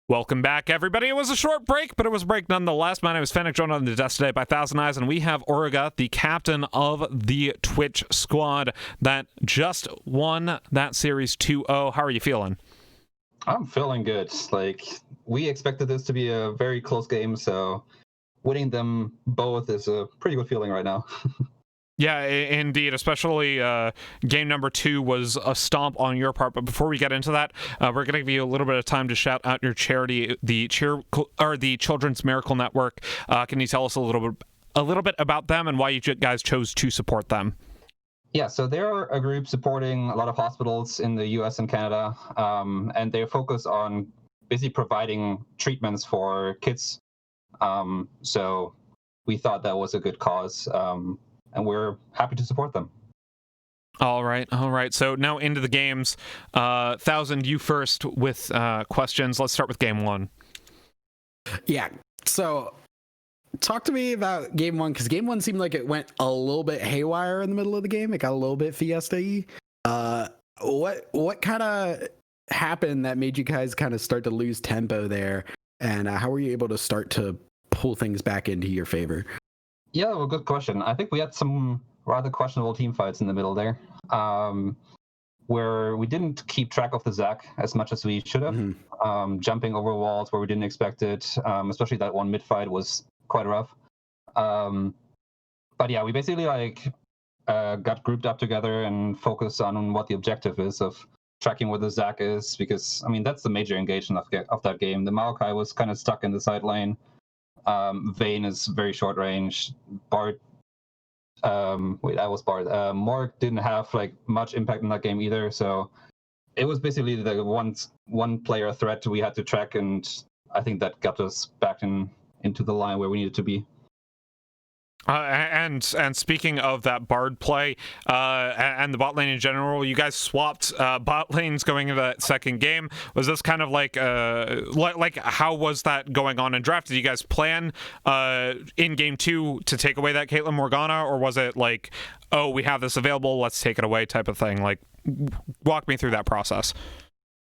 Welcome back, everybody. It was a short break, but it was a break nonetheless. My name is PhiNick, joined on the desk today by Thousand Eyes, and we have Auriga, the captain of the Twitch squad that just won that series 2-0. How are you feeling? I'm feeling good. Like, we expected this to be a very close game, so winning them both is a pretty good feeling right now. Yeah, indeed, especially game number 2 was a stomp on your part. But before we get into that, we're going to give you a little bit of time to shout out your charity, the Children's Miracle Network. Can you tell us a little bit about them and why you guys chose to support them? Yeah, so they're a group supporting a lot of hospitals in the US and Canada, and they focus on basically providing treatments for kids. So we thought that was a good cause. And we're happy to support them. All right. So now into the games. Thousand, you first with questions. Let's start with game 1. Yeah. So talk to me about game 1, because game 1 seemed like it went a little bit haywire in the middle of the game. It got a little bit fiesta-y. What kind of happened that made you guys kind of start to lose tempo there? And how were you able to start to pull things back into your favor? Yeah, well, good question. I think we had some rather questionable team fights in the middle there. where we didn't keep track of the Zac as much as we should have. Jumping over walls where we didn't expect it, especially that one mid fight was quite rough. But yeah, we basically got grouped up together and focused on what the objective is of tracking where the Zac is, because I mean that's the major engagement of that game. The Maokai was kind of stuck in the side lane. Vayne is very short range. Bard, that was Bard. Morg didn't have much impact in that game either, so it was basically the one player threat we had to track, and I think that got us back into the line where we needed to be. And speaking of that Bard play and the bot lane in general, you guys swapped bot lanes going into that second game. Was this kind of like how was that going on in draft? Did you guys plan in game 2 to take away that Caitlyn Morgana, or was it like, oh, we have this available, let's take it away type of thing? Like, walk me through that process.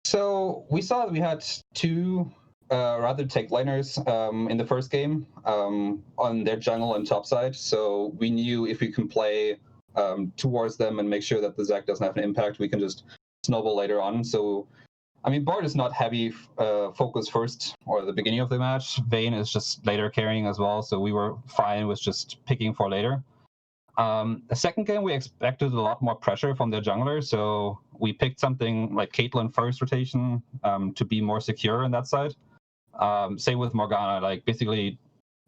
So we saw that we had two rather tank liners in the first game on their jungle and top side. So we knew if we can play towards them and make sure that the Zac doesn't have an impact, we can just snowball later on. So, I mean, Bard is not heavy focus first or the beginning of the match. Vayne is just later carrying as well. So we were fine with just picking for later. The second game, we expected a lot more pressure from their jungler. So we picked something like Caitlyn first rotation to be more secure on that side. Same with Morgana, basically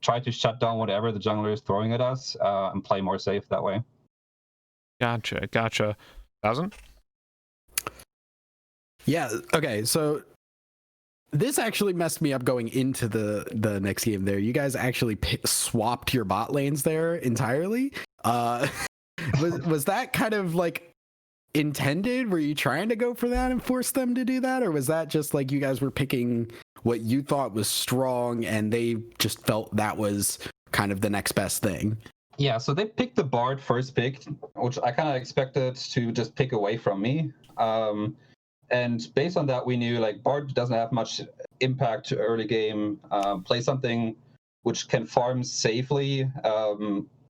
try to shut down whatever the jungler is throwing at us and play more safe that way. Gotcha. 1,000? Yeah, okay, so this actually messed me up going into the next game there. You guys actually swapped your bot lanes there entirely. Was that kind of intended? Were you trying to go for that and force them to do that? Or was that just you guys were picking what you thought was strong and they just felt that was kind of the next best thing? Yeah, so they picked the Bard first pick, which I kind of expected to just pick away from me. And based on that, we knew Bard doesn't have much impact early game. Play something which can farm safely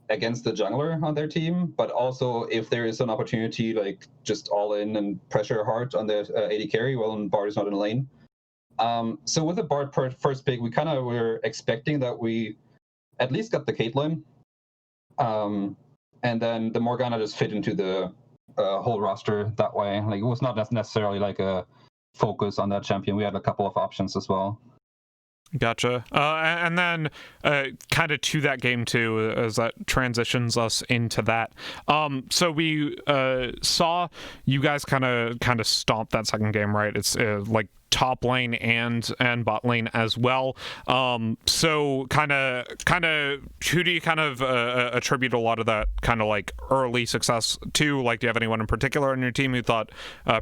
against the jungler on their team, but also if there is an opportunity, just all in and pressure hard on their AD carry, well, and Bard is not in lane. So with the Bard first pick, we kind of were expecting that we at least got the Caitlyn, and then the Morgana just fit into the whole roster that way. It was not necessarily a focus on that champion. We had a couple of options as well. Gotcha. And then kind of to that game too, as that transitions us into that. So we saw you guys kind of stomp that second game, right? It's top lane and bot lane as well. So kind of who do you kind of attribute a lot of that kind of early success to? Do you have anyone in particular on your team who thought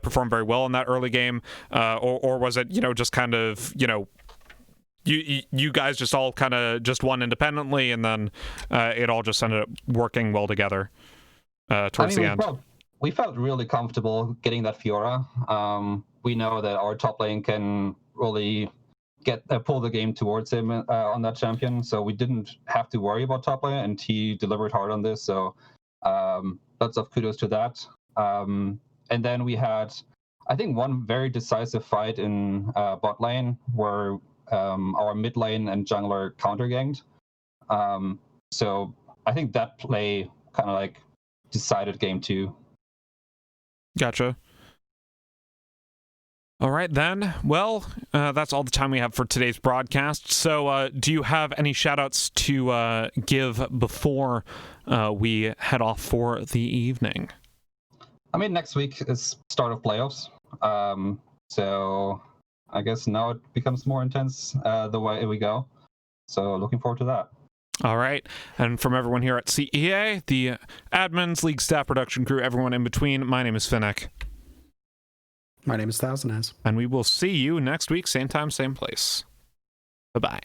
performed very well in that early game, or was it just kind of you guys just all kind of just won independently, and then it all just ended up working well together towards the end? We felt really comfortable getting that Fiora. We know that our top lane can really pull the game towards him on that champion, so we didn't have to worry about top lane, and he delivered hard on this. So lots of kudos to that. And then we had, I think, one very decisive fight in bot lane where our mid lane and jungler counter ganged. So I think that play kind of decided game 2. Gotcha. All right, then. Well, that's all the time we have for today's broadcast. So do you have any shout-outs to give before we head off for the evening? I mean, next week is start of playoffs. So I guess now it becomes more intense the way we go. So looking forward to that. All right. And from everyone here at CEA, the admins, league staff, production crew, everyone in between, my name is PhiNick. My name is 1,000. And we will see you next week, same time, same place. Bye-bye.